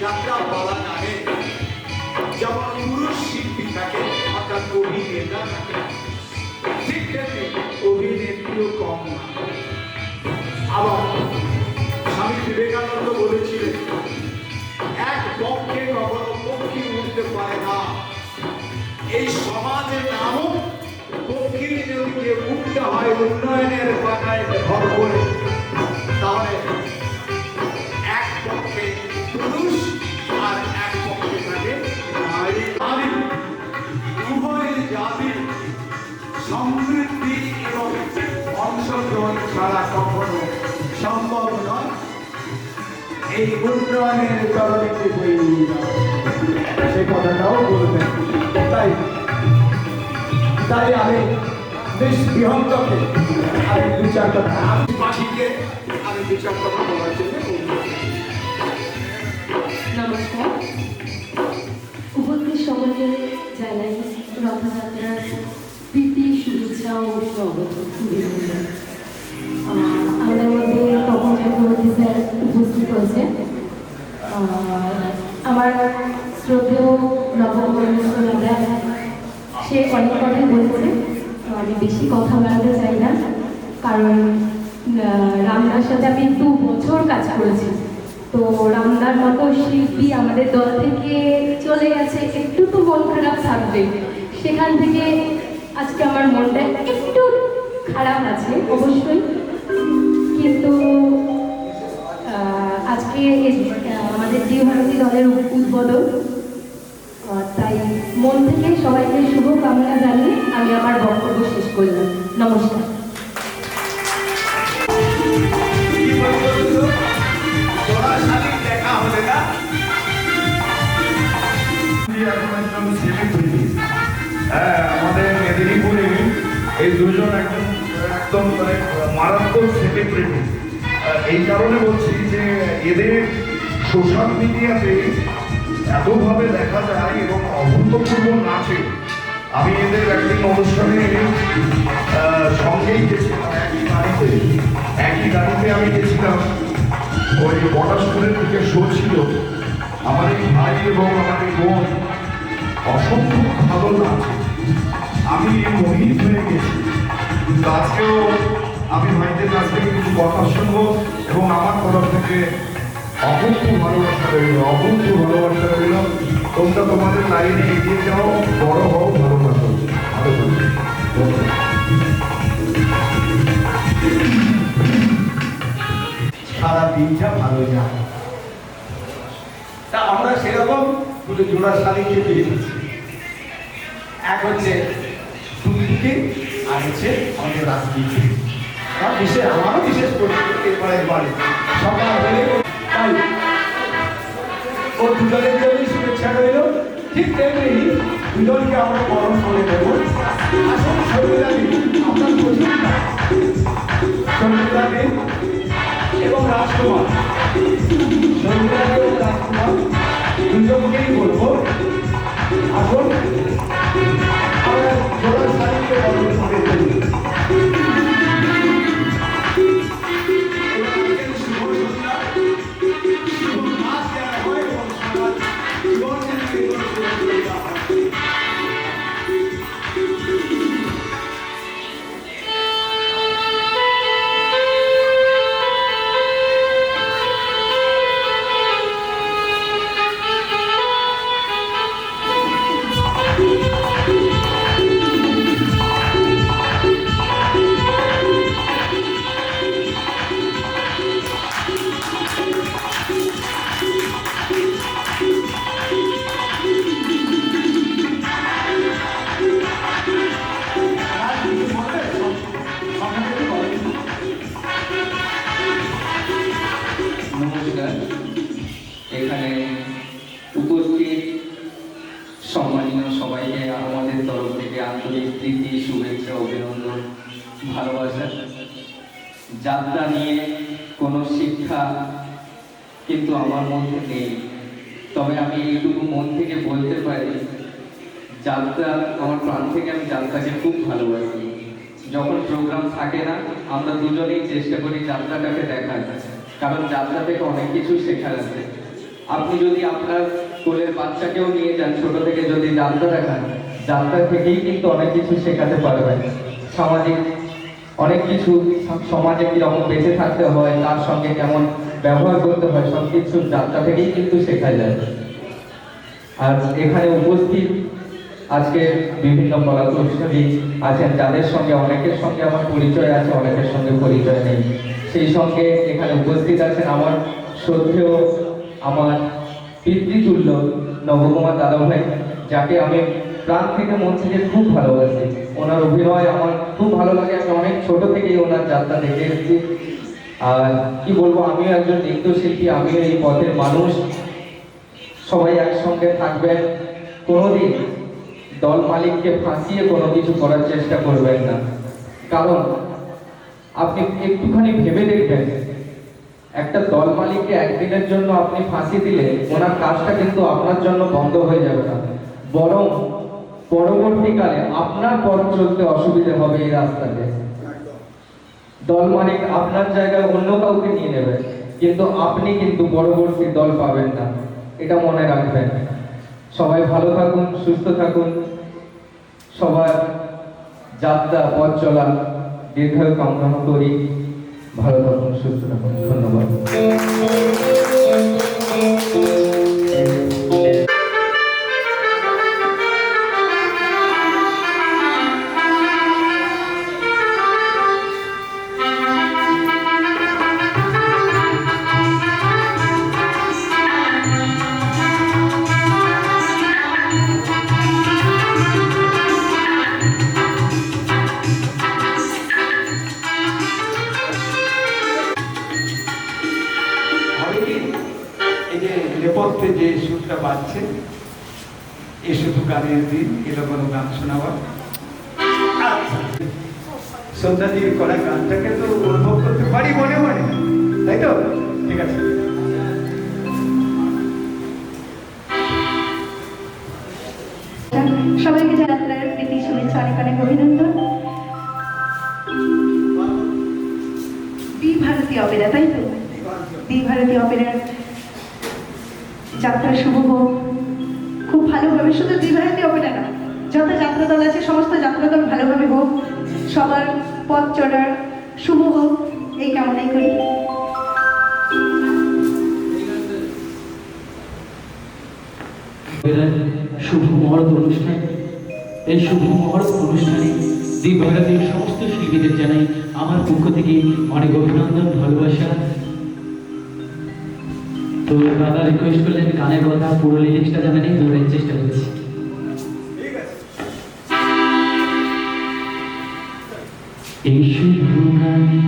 যাত্রা পালা গানে যেমন পুরুষ শিল্পী থাকে, অর্থাৎ অভিনেতা থাকে, ঠিক তেমনি অভিনেত্রীও কম না। আবার স্বামী বিবেকানন্দ বলেছিলেন, এক পক্ষে কখনো পক্ষী উঠতে পারে না। এই সমাজের নামও পক্ষীর যদি উঠতে হয় উন্নয়নের পাতায় ভর করে, তাহলে এক পক্ষে পুরুষ আর এক পক্ষে থাকে নারী। উভয় জাতির সমৃদ্ধি এবং অংশগ্রহণ ছাড়া কখনো সম্ভব নয়। এই উন্নয়নের তরণীতে তৈরি সে কথাটাও বলবেন। তাই তাই আমি নিষ্বিহন্তকে আমি দু চার কথা পাখিকে আমি দু চার কথা বলার জন্য নমস্কার। উপস্থিত সকলকে জানাই রথযাত্রার প্রীতি, শুভেচ্ছা ও স্বাগত। আমাদের মধ্যে তপন চক্রবর্তী স্যার উপস্থিত হয়েছে। আমার শ্রদ্ধেয় নবকর্মী সে অনেক কথাই বলেছে, তো আমি বেশি কথা বাড়াতে চাই না, কারণ রামদার সাথে আমি 2 বছর কাজ করেছি। তো রামদার মতো শিল্পী আমাদের দল থেকে চলে গেছে, একটু তো মন খারাপ থাকবে। সেখান থেকে আজকে আমার মনটা একটু খারাপ আছে অবশ্যই, কিন্তু আজকে আমাদের ভারতী দলের উদ্বোধন, তাই মন থেকে সবাইকে শুভকামনা জানিয়ে আমি আমার বক্তব্য শেষ করলাম। নমস্কার। দেখা হবে না আমাদের মেদিনীপুরে এই দুজন একদম মানে মারাত্মক সেলিব্রিটি। এই কারণে বলছি যে এদের সোশ্যাল মিডিয়াতে এতভাবে দেখা যায় এবং অভূতপূর্ব নাচে। আমি এদের একদিন অনুষ্ঠানে সঙ্গেই গেছিলাম, একই গাড়িতে আমি গেছিলাম। ওই বটা স্কুলের থেকে শো ছিল। আমার এই ভাই এবং আমার এই বোন অসম্ভব ভালো নাচে, আমি মোহিত হয়ে গেছি। কিন্তু আজকেও আমি ভাইদের কাছ থেকে কিছু কথা শুনবো এবং আমার তরফ থেকে অকুণ্ঠ ভালোবাসা রইল, অকুণ্ঠ ভালোবাসা রইল। তোমরা তোমাদের লাইনে এগিয়ে যাও, বড় হও, ভালোবাসো, ভালো থাকবে। সারা দিনটা ভালো যায়। তা আমরা সেরকম দুটো জোড়া শাড়িকে পেয়েছি। এক হচ্ছে দুদিকে, আর হচ্ছে আমাদের রাজনীতি। আমারও বিশেষ করে বাড়ি সকাল হলে তাই ও দুজনের জন্যই শুভেচ্ছা রইল। ঠিক তেমনি দুজনকে আমরা বরণ করে দেব। আসুন শর্মিলাদি, আপনার প্রচুর শর্মিলাদি এবং রাজকুমার, শর্মিলাদি এবং রাজকুমার দুজনকেই বলবো আসুন আমরা জোড়া শাড়িকে বরণ করে দেব। নমস্কার। এখানে উপস্থিত সম্মানীয় সবাইকে আমাদের তরফ থেকে আন্তরিক প্রীতি, শুভেচ্ছা, অভিনন্দন, ভালোবাসা। যাত্রা নিয়ে কোনো শিক্ষা কিন্তু আমার মধ্যে নেই, তবে আমি এইটুকু মন থেকে বলতে পারি যাত্রা আমার প্রাণ থেকে, আমি যাত্রাকে খুব ভালোবাসি। যখন প্রোগ্রাম থাকে না, আমরা দুজনেই চেষ্টা করি যাত্রাটাকে দেখার, কারণ যাত্রা থেকে অনেক কিছু শেখার আছে। আপনি যদি আপনার কোলের বাচ্চাকেও নিয়ে যান, ছোট থেকে যদি যাত্রা দেখান, যাত্রা থেকেই কিন্তু অনেক কিছু শেখাতে পারবেন। সামাজিক অনেক কিছু, সমাজে কীরকম বেঁচে থাকতে হয়, তার সঙ্গে কেমন ব্যবহার করতে হয়, সব কিছু যাত্রা থেকেই কিন্তু শেখা যায়। আর এখানে উপস্থিত আজকে বিভিন্ন কলাকুশলী আছেন, যাদের সঙ্গে অনেকের সঙ্গে আমার পরিচয় আছে, অনেকের সঙ্গে পরিচয় নেই। সেই সঙ্গে এখানে উপস্থিত আছেন আমার শ্রদ্ধেয়, আমার পিতৃতুল্য নবকুমার দাদাভাই, যাকে আমি প্রাণ থেকে মন থেকে খুব ভালোবাসি। ওনার অভিনয় আমার খুব ভালো লাগে। আমি অনেক ছোট থেকেই ওনার যাত্রা দেখে এসেছি। আর কি বলবো, আমিও একজন নৃত্যশিল্পী, আমিও এই পথের মানুষ। সবাই একসঙ্গে থাকবেন, কোনোদিন দল মালিককে ফাঁসিয়ে কোনো কিছু করার চেষ্টা করবেন না। কারণ আপনি একটুখানি ভেবে দেখবেন, একটা দল মালিককে একদিনের জন্য আপনি ফাঁসি দিলে ওনার কাজটা কিন্তু আপনার জন্য বন্ধ হয়ে যাবে না, বরং পরবর্তীকালে আপনার পথ চলতে অসুবিধে হবে এই রাস্তাতে। দল মালিক আপনার জায়গায় অন্য কাউকে নিয়ে নেবে, কিন্তু আপনি কিন্তু পরবর্তী দল পাবেন না, এটা মনে রাখবেন। সবাই ভালো থাকুন, সুস্থ থাকুন, সবার যাত্রা পথ চলা দীর্ঘায়ু কামনা করি। ভালো থাকুন, সুস্থ থাকুন, ধন্যবাদ। হবে কি, এই যে নেপথ্যে যে সুরটা বাজছে, এ শুধু গানের দিন, এলো কোনো গান শোনাবার। আচ্ছা, সন্ধ্যাদির করা গানটাকে তো অনুভব করতে পারি মনে মনে, তাই তো? ঠিক আছে। সবাইকে যাত্রার প্রীতি শুভেচ্ছা, অনেক অনেক অভিনন্দন। দি ভারতী অপেরা, তাই তো? দি ভারতী অপেরার যাত্রা শুভ হোক খুব ভালোভাবে। শুধু দি ভারতী অপেরা না, যত যাত্রা দল আছে সমস্ত যাত্রা দল ভালোভাবে হোক, সবার পথ চলার শুভ হোক, এই কামনাই করি। শুভ মহরত অনুষ্ঠান। এই শুভ মহরত অনুষ্ঠানে দিভারতীর সমস্ত শিল্পীদের জানাই আমার পক্ষ থেকে অনেক অভিনন্দন, ভালোবাসা। তো দাদা রিকোয়েস্ট করলেন গানের কথা পুরো লিরিক্সটা জানা নেই, ধরার চেষ্টা করছি। এই শুভ গানে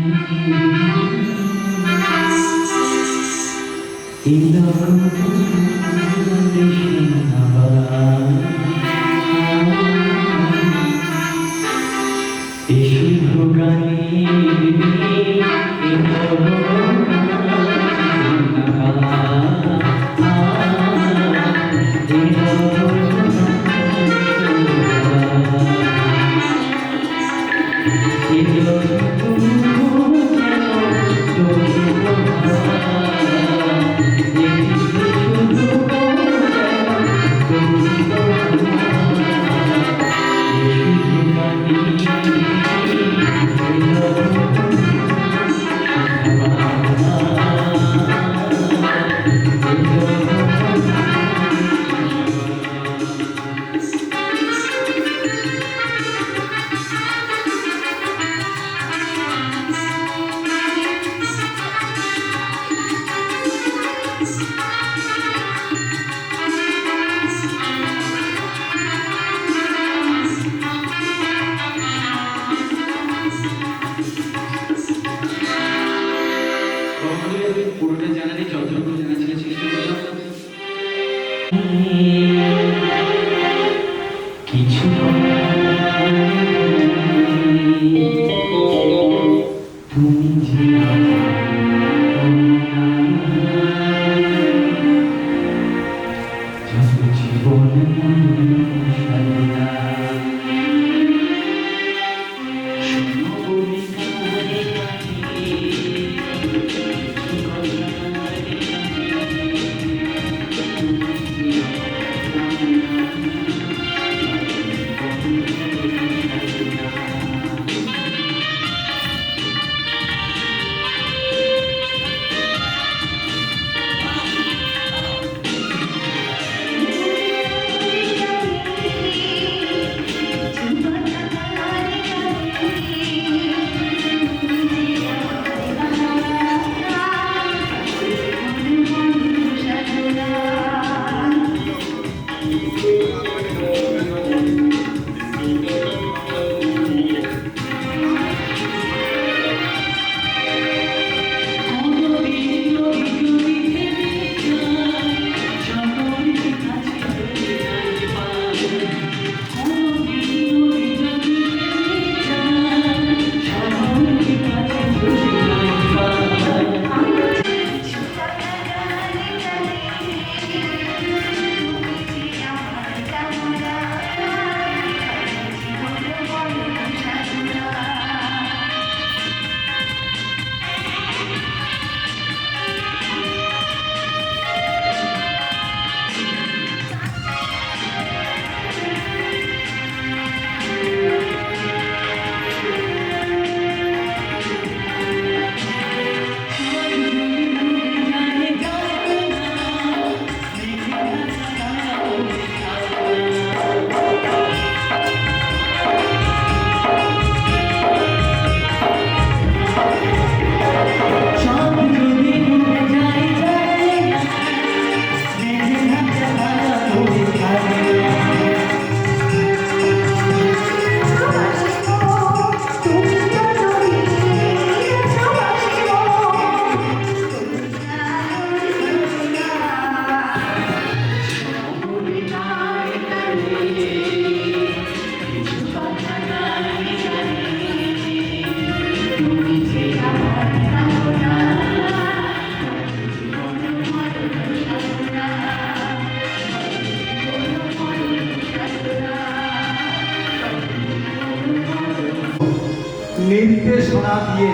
নির্দেশনা দিয়ে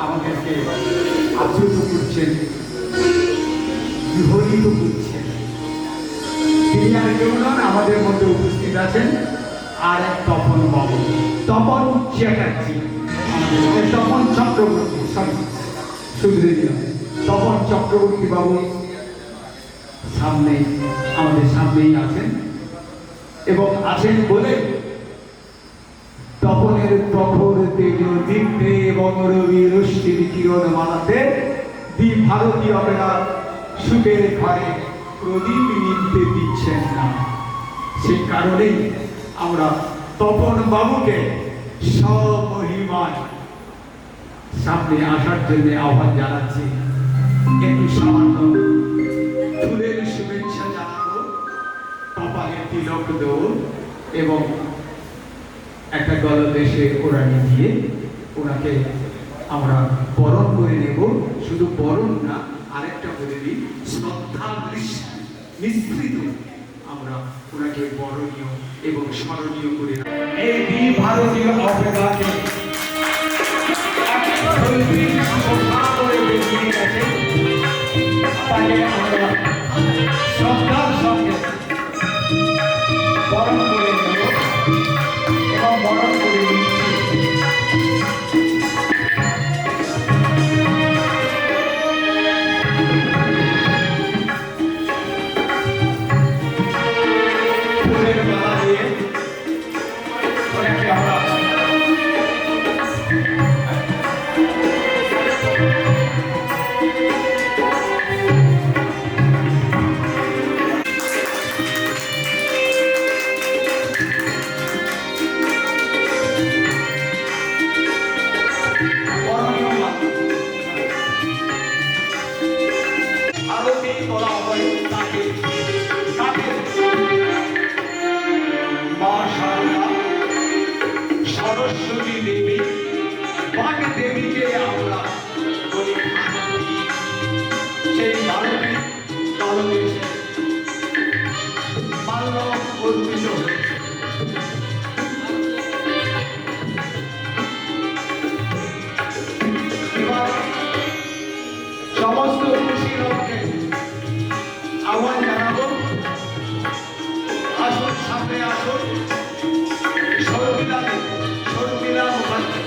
আমাদেরকে আপ্লুত করছেন, বিহরিত করছেন। তিনি আর কেউ নন, আমাদের মধ্যে উপস্থিত আছেন আর এক তপন বাবু, তপন চ্যাটার্জি, তপন চক্রবর্তী, সুধীর তপন চক্রবর্তী বাবু সামনে, আমাদের সামনেই আছেন এবং আছেন বলে তপনের প্রখর তেজ দীপ্তে এবং রবি রশ্মির কিরণ মালাতে ভারতীয় অপেরা সুখের ঘরে প্রদীপ নিতে দিচ্ছেন না। সেই কারণেই আমরা তপন বাবুকে স্বমহিমায় সামনে আসার জন্য আহ্বান জানাচ্ছি। একটু সামান্য ফুলের শুভেচ্ছা জানাবো, কপালে তিলক দেব এবং একটা গলদেশে ওড়ানি দিয়ে ওনাকে আমরা বরণ করে নেব। শুধু বরণ না, আরেকটা বলে দিই, শ্রদ্ধা মিশ্রিত আমরা ওনাকে বরণীয় এবং স্মরণীয় করে এই ভারতীয় অপেরাকে তাকে আমরা শ্রদ্ধার সঙ্গে বরণ করে নেব এবং বরণ করে নিচ্ছি। ফুলের মালা দিয়ে ওনাকে আমরা আরতি করা হয় তাকে মা শারদা, সরস্বতী দেবী, বাগ দেবীকে আমরা বলি ভারতী। সেই ভারতী কালদেশে মাল্য অর্পিত হয়েছে। এবার সমস্ত খুশি লোককে আহ্বান জানাবো, আসুন সামনে আসুন। শর্মিলা মুখার্জি,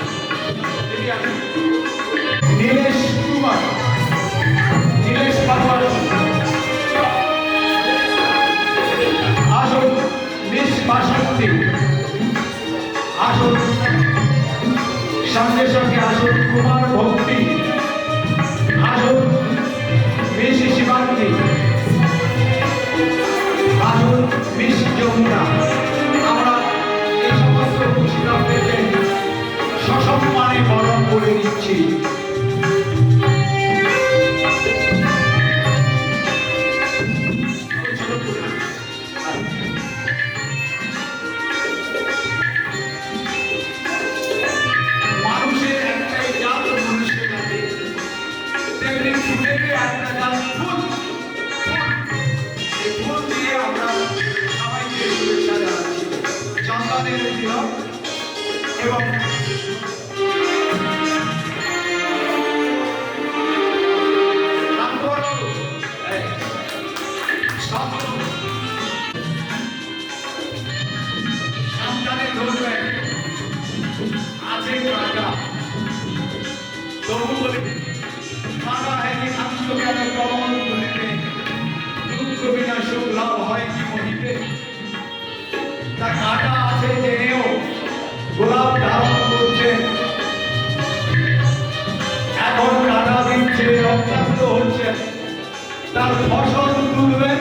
নীলেশ কুমার, নীলেশ পাটোয়ার আসুন। মিস বাসন্তী আসুন, সঙ্গে সঙ্গে আসুন। কুমার ভক্তি আসুন। মিস শিবাঙ্গী আসুন। মিস যমুনা। আমরা এই সমস্ত খুশিদারদেরকে সসম্মানে বরণ করে নিচ্ছি। মানুষের একটাই জাত, মানুষের জাতি, তেমনি ফুলের একটা জাত ফুল। এই ফুল দিয়ে আমরা সবাইকে শুভেচ্ছা জানাচ্ছি। সন্তানের তিলক এবং সন্তানের ধরবেন আছে রাজা, তবু বলে মারা হয়নি শান্ত জ্ঞান কমল তুলিতে, দুঃখ বিনা সুখ লাভ হয় কি মহিতে। তা কাটা আছে জেনেও গোলাপ ধারণ করছে, এখন কাটা দিচ্ছে, রক্তাক্ত হচ্ছে, তার ফসল তুলবেন।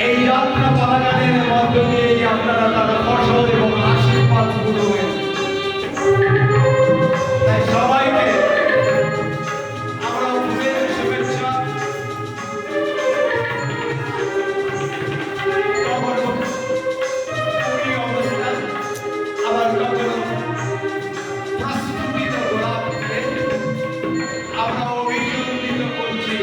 এই যাত্রা পালাগানের মধ্য দিয়ে আপনারা তার ফসল এবং আশীর্বাদ তুলবেন। তাই সবাইকে আমরা ফুলের শুভেচ্ছা, কখনো পুরী অবস্থান, আবার কখনো প্রস্ফুটিত গোলাপ দিয়ে আমরা অভিনন্দিত করছি।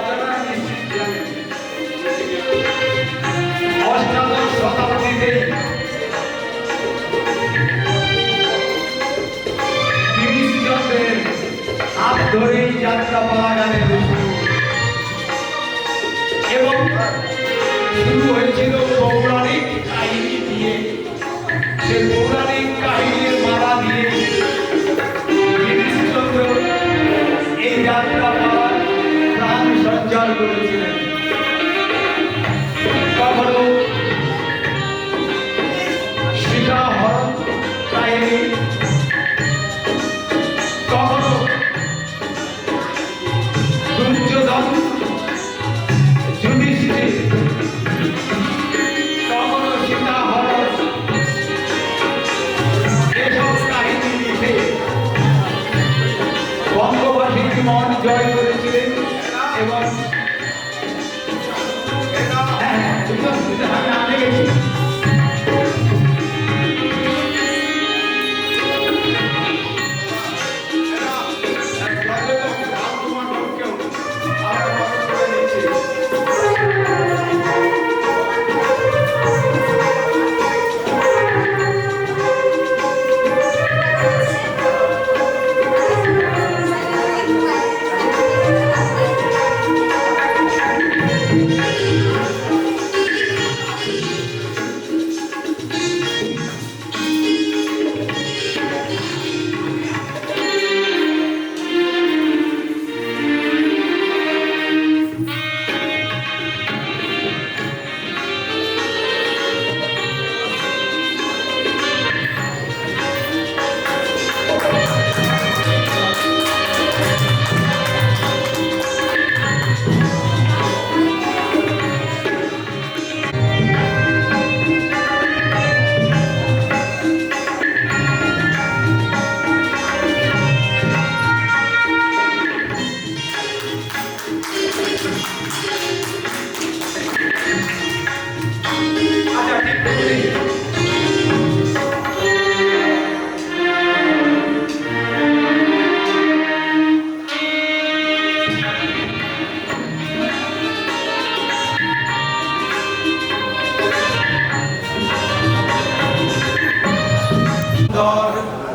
আপনারা নিশ্চিত জানেন অষ্টাদশ শতাব্দীতে গিরিশচন্দ্রের হাত ধরেই যাত্রাপালা গানের শুরু এবং শুরু হয়েছিল পৌরাণিক কাহিনী দিয়ে। সে পৌরাণিক কাহিনীর মালা দিয়ে গিরিশচন্দ্র এই যাত্রাপালা প্রাণ সঞ্চার করেছিলেন। কখনো সীতাহরণ কাহিনী, কখনো দুর্যোধন যুধিষ্ঠির, কখনো সীতাহরণ, এসব কাহিনী লিখে বঙ্গবাসীর মন জয় করেছিলেন। এবং আমি আগে গেছি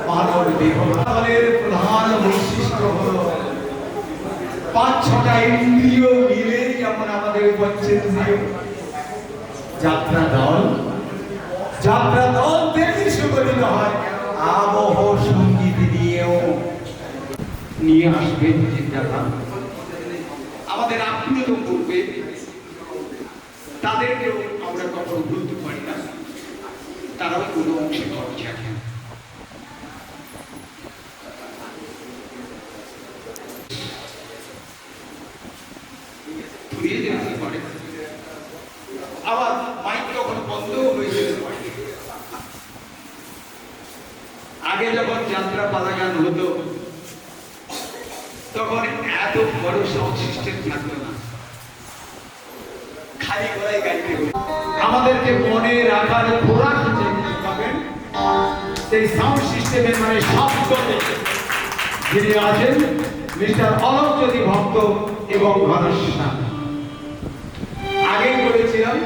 মানব দেহ প্রধান বৈশিষ্ট্য হলো 5-6টা ইন্দ্রিয় মিলে যেমন আমাদের পঞ্চেন্দ্রিয়। যাত্রা দল থেকে সুগঠিত হয় আবহ সঙ্গীত নিয়েও নিয়ে আসবেন চিন্তাধারা। আমাদের আত্মীয় করবে, তাদেরকেও আমরা কখনো ভুলতে পারি না, তারাও কোনো অংশে খরচ আছে। আবার মাইক যখন বন্ধ হয়ে যেতে পারে। আগে যখন যাত্রা পালা গান হতো তখন এত বড় সাউন্ড সিস্টেম থাকতো না, খালি গলায় গাইতে হতো। আমাদেরকে মনে রাখার খোরাক পাবেন সেই সাউন্ড সিস্টেমের মানে শব্দতে যিনি আছেন মিস্টার অলকজ্যোতি ভক্ত এবং ঘনশ্যাম। আগে বলেছিলাম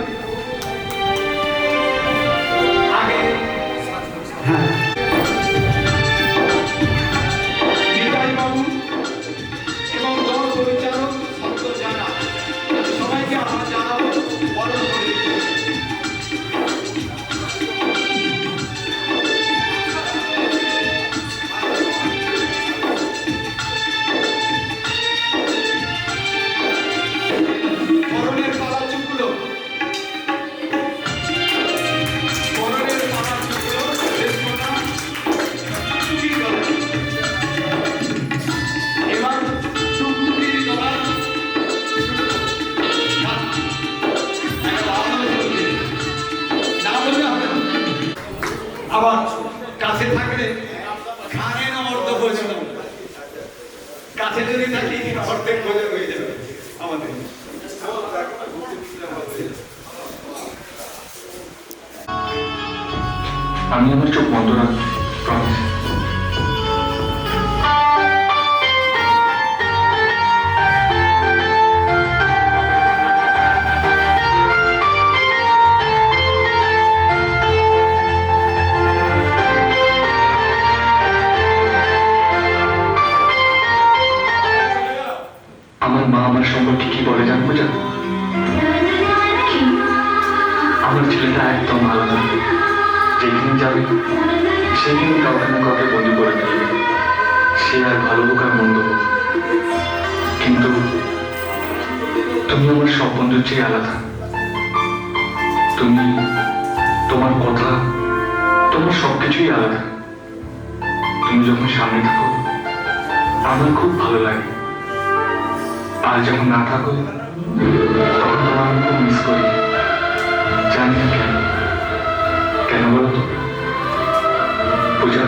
হ্যাঁ নিতাই বাবু এবং দল পরিচালক সত্য জানা সবাইকে আমরা জানাবো বরণ করে আবার কাছে থাকলে খানে না অর্ধ ভোজন, কাছে যদি থাকি অর্ধেক ভোজন হয়ে যাবে আমাদের। আমি আমার চোখ বন্ধ রাখি। আমার সম্পর্কে কি বলে জানবো জান? আমার ছেলেটা একদম আলাদা। যেদিন যাবে সেদিন কাউকে না কাউকে বন্দি করে ফেলবে। সে আর ভালো হোক আর মন্দ হোক, কিন্তু তুমি আমার সব বন্ধুর চেয়ে আলাদা। তুমি, তোমার কথা, তোমার সবকিছুই আলাদা। তুমি যখন সামনে থাকো আমার খুব ভালো লাগে, আর যখন না থাকো তখন তোমার আমি খুব মিস করি। জানি না কেন, কেন বলো তো? পূজা,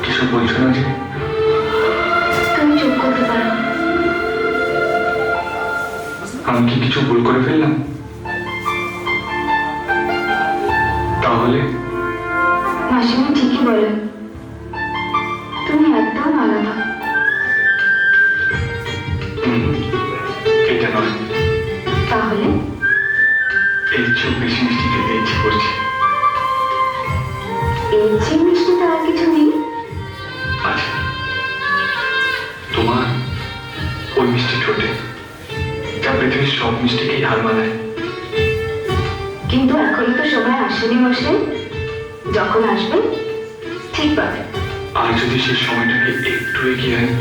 কিছু বলছো না যে? তুমি চুপ করতে পারো। আমি কি কিছু ভুল করে ফেললাম? তাহলে মাসিমা ঠিকই বলেন, তুমি একদম আলাদা। এটা নয়, তাহলে এই চোখ বেশি মিষ্টি খেতে ইচ্ছে করছে। এর চেয়ে মিষ্টি তো আর কিছু নেই। আচ্ছা, তোমার ওই মিষ্টি ঠোঁটে যা পৃথিবীর সব মিষ্টিকেই হার মানায়। কিন্তু এখনো তো সময় আসেনি মশাই, যখন আসবে ঠিক পাবে। আর যদি সেই সময়টাকে একটু এগিয়ে আনি,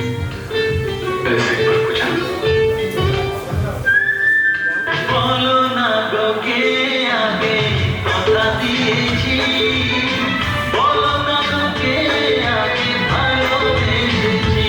ব্যাস একবার পূজা। বলো না গো কে আগে কথা দিয়েছি, বলো না গো কে আগে ভালোবেসেছি।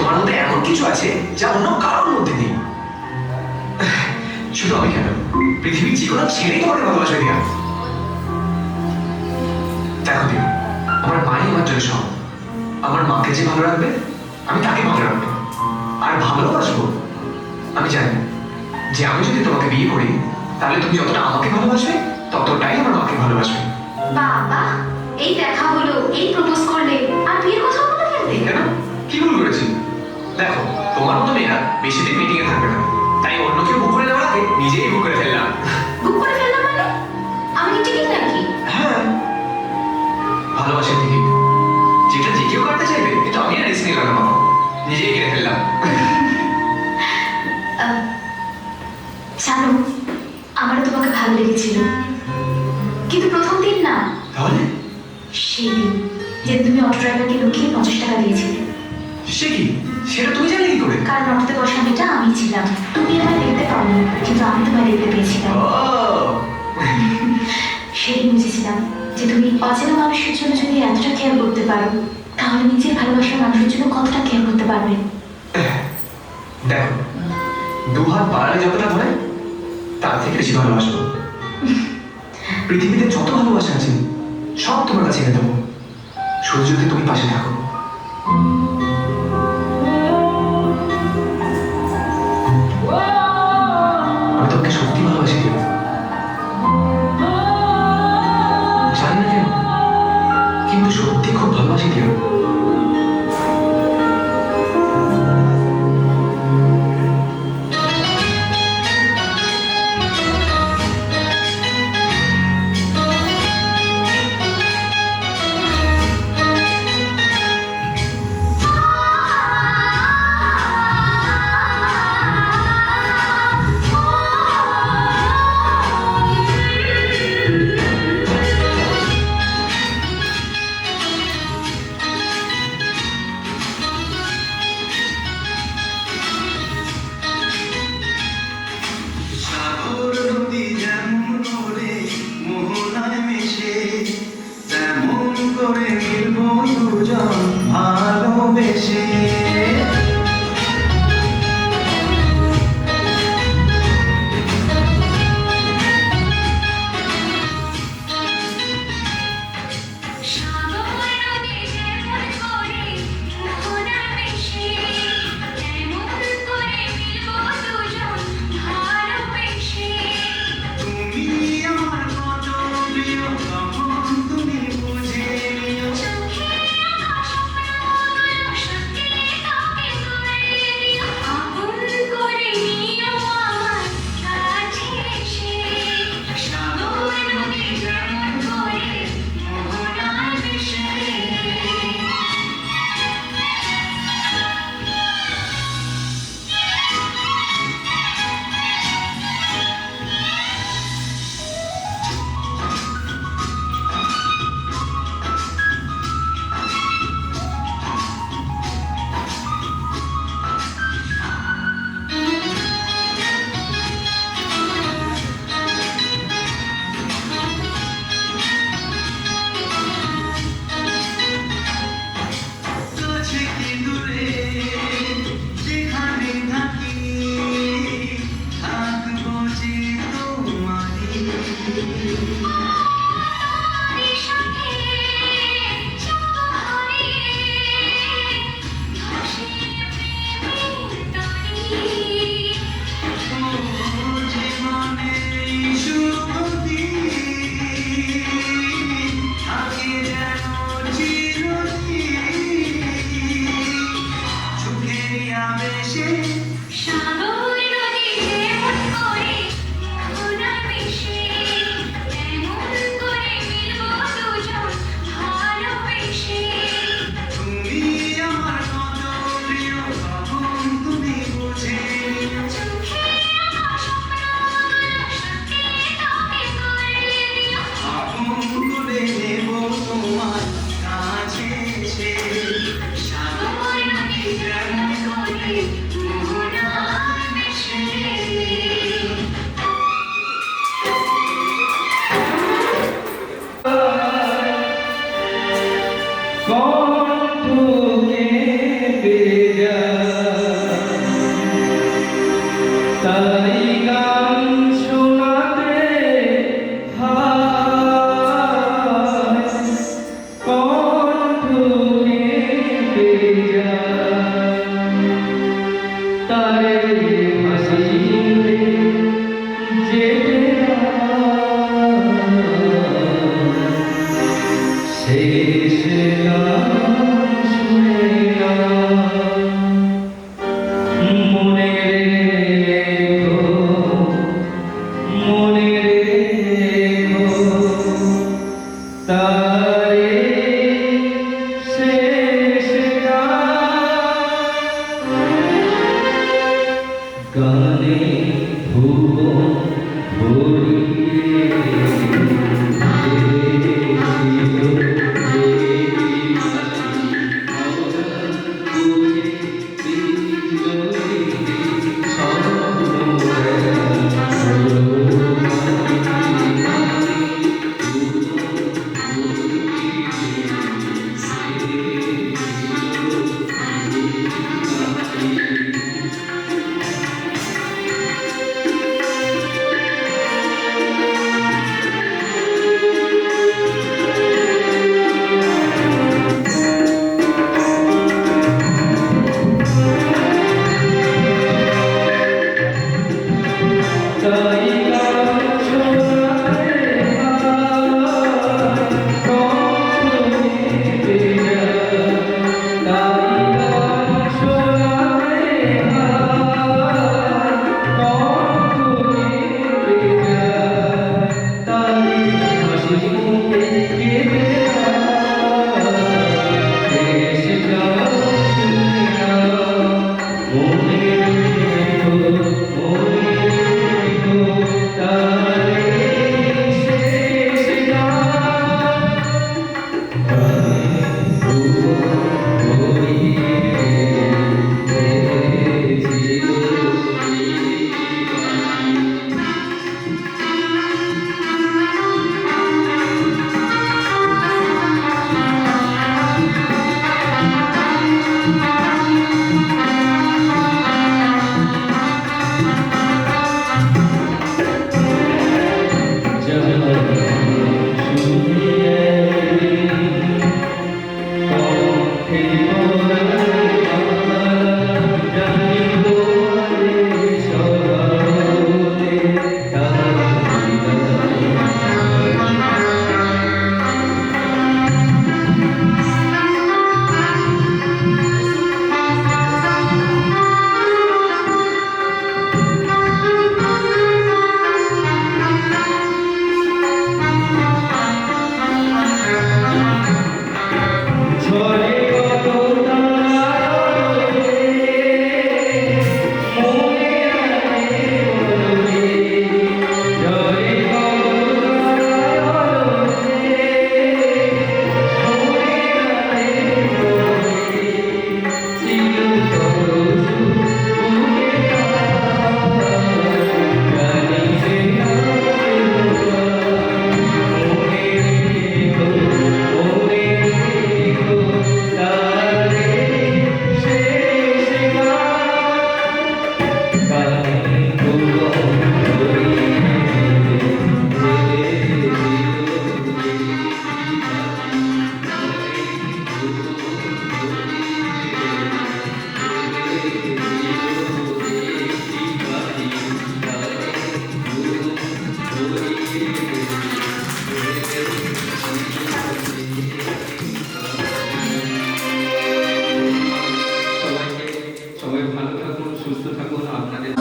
তোমার মধ্যে এমন কিছু আছে যা অন্য কারোর মধ্যে নেই। শুধু আমি কেন, পৃথিবীর যে কোনো ছেলেই তোমাকে ভালোবাসবে দিয়া। দেখো দিয়া, আমার মাই আমার জন্য সব। আমার মাকে যে ভালো রাখবে আমি তাকে ভালো রাখবো আর ভালোবাসবো। আমি জানি যে আমি যদি তোমাকে বিয়ে করি তাহলে তুমি যতটা আমাকে ভালোবাসবে ততটাই আমার মাকে ভালোবাসবে। বাবা, এই দেখা হলো, এই প্রপোজ করলে, আর বিয়ের কথা বলে ফেললে। কেন, কি ভুল করেছি? দেখো, তোমার মতো মেয়েরা বেশি দিন মিটিংয়ে থাকবে না, তাই অন্য কেউ বুক করে দেওয়ার আগে নিজেই বুক করে ফেললাম। বুক করে ফেললাম মানে? আমি কি টিকিট নাকি? হ্যাঁ, ভালোবাসার টিকিট, যেটা যে কেউ কাটতে চাইবে, কিন্তু আমি আর রিস্ক নিলাম না বাবা, নিজেই কিনে ফেললাম। জানো, আমারও তোমাকে ভালো লেগেছিল, কিন্তু প্রথম দিন না, তাহলে সেই দিন যেদিন তুমি অটো ড্রাইভারকে লুকিয়ে 50 টাকা দিয়েছিলে। সে কি, সেটা তুমি জানলে কি করে? কারণ অটোতে বসা মেয়েটা আমি ছিলাম। তুমি আমায় দেখতে পাওনি, কিন্তু আমি তোমায় দেখতে পেয়েছিলাম। ও, সেদিন বুঝেছিলাম যে তুমি অচেনা মানুষের জন্য যদি এতটা কেয়ার করতে পারো, তাহলে নিজের ভালোবাসার মানুষের জন্য কতটা কেয়ার করতে পারবে। দেখো, দু হাত বাড়ালে যতটা ধরে তার থেকে বেশি ভালোবাসবো। পৃথিবীতে যত ভালোবাসা আছে সব তোমার কাছে এনে দেবো, শুধু যদি তুমি পাশে থাকো। আমি তোমাকে সত্যি ভালোবাসি কেন জানি না কেন, কিন্তু সত্যি খুব ভালোবাসি কেন। সাগর নদী যেমন করে মোহনায় মেশে, তেমন করে মিলবো দুজন ভালোবেসে। তুমি আমার কত প্রিয়, তখন তুমি বুঝে নিও। সাগর নদী যেমন করে মোহনায় মেশে। কাছে কি দূরে যেখানে থাকি, থাকবো যে তোমারই। জীবনে সুগন্ধি থাকে যেন চিরদিন, চোখের আবেশে তুমি আমার কত প্রিয়, তখন তুমি বুঝে নিও। আপন করে নেব তোমার কাছে এসে। সাগর নদী যেমন করে মোহনায় মেশে। কণ্ঠকে পেয়ে সবাই ভালো থাকুন, সুস্থ থাকুন। আপনাদের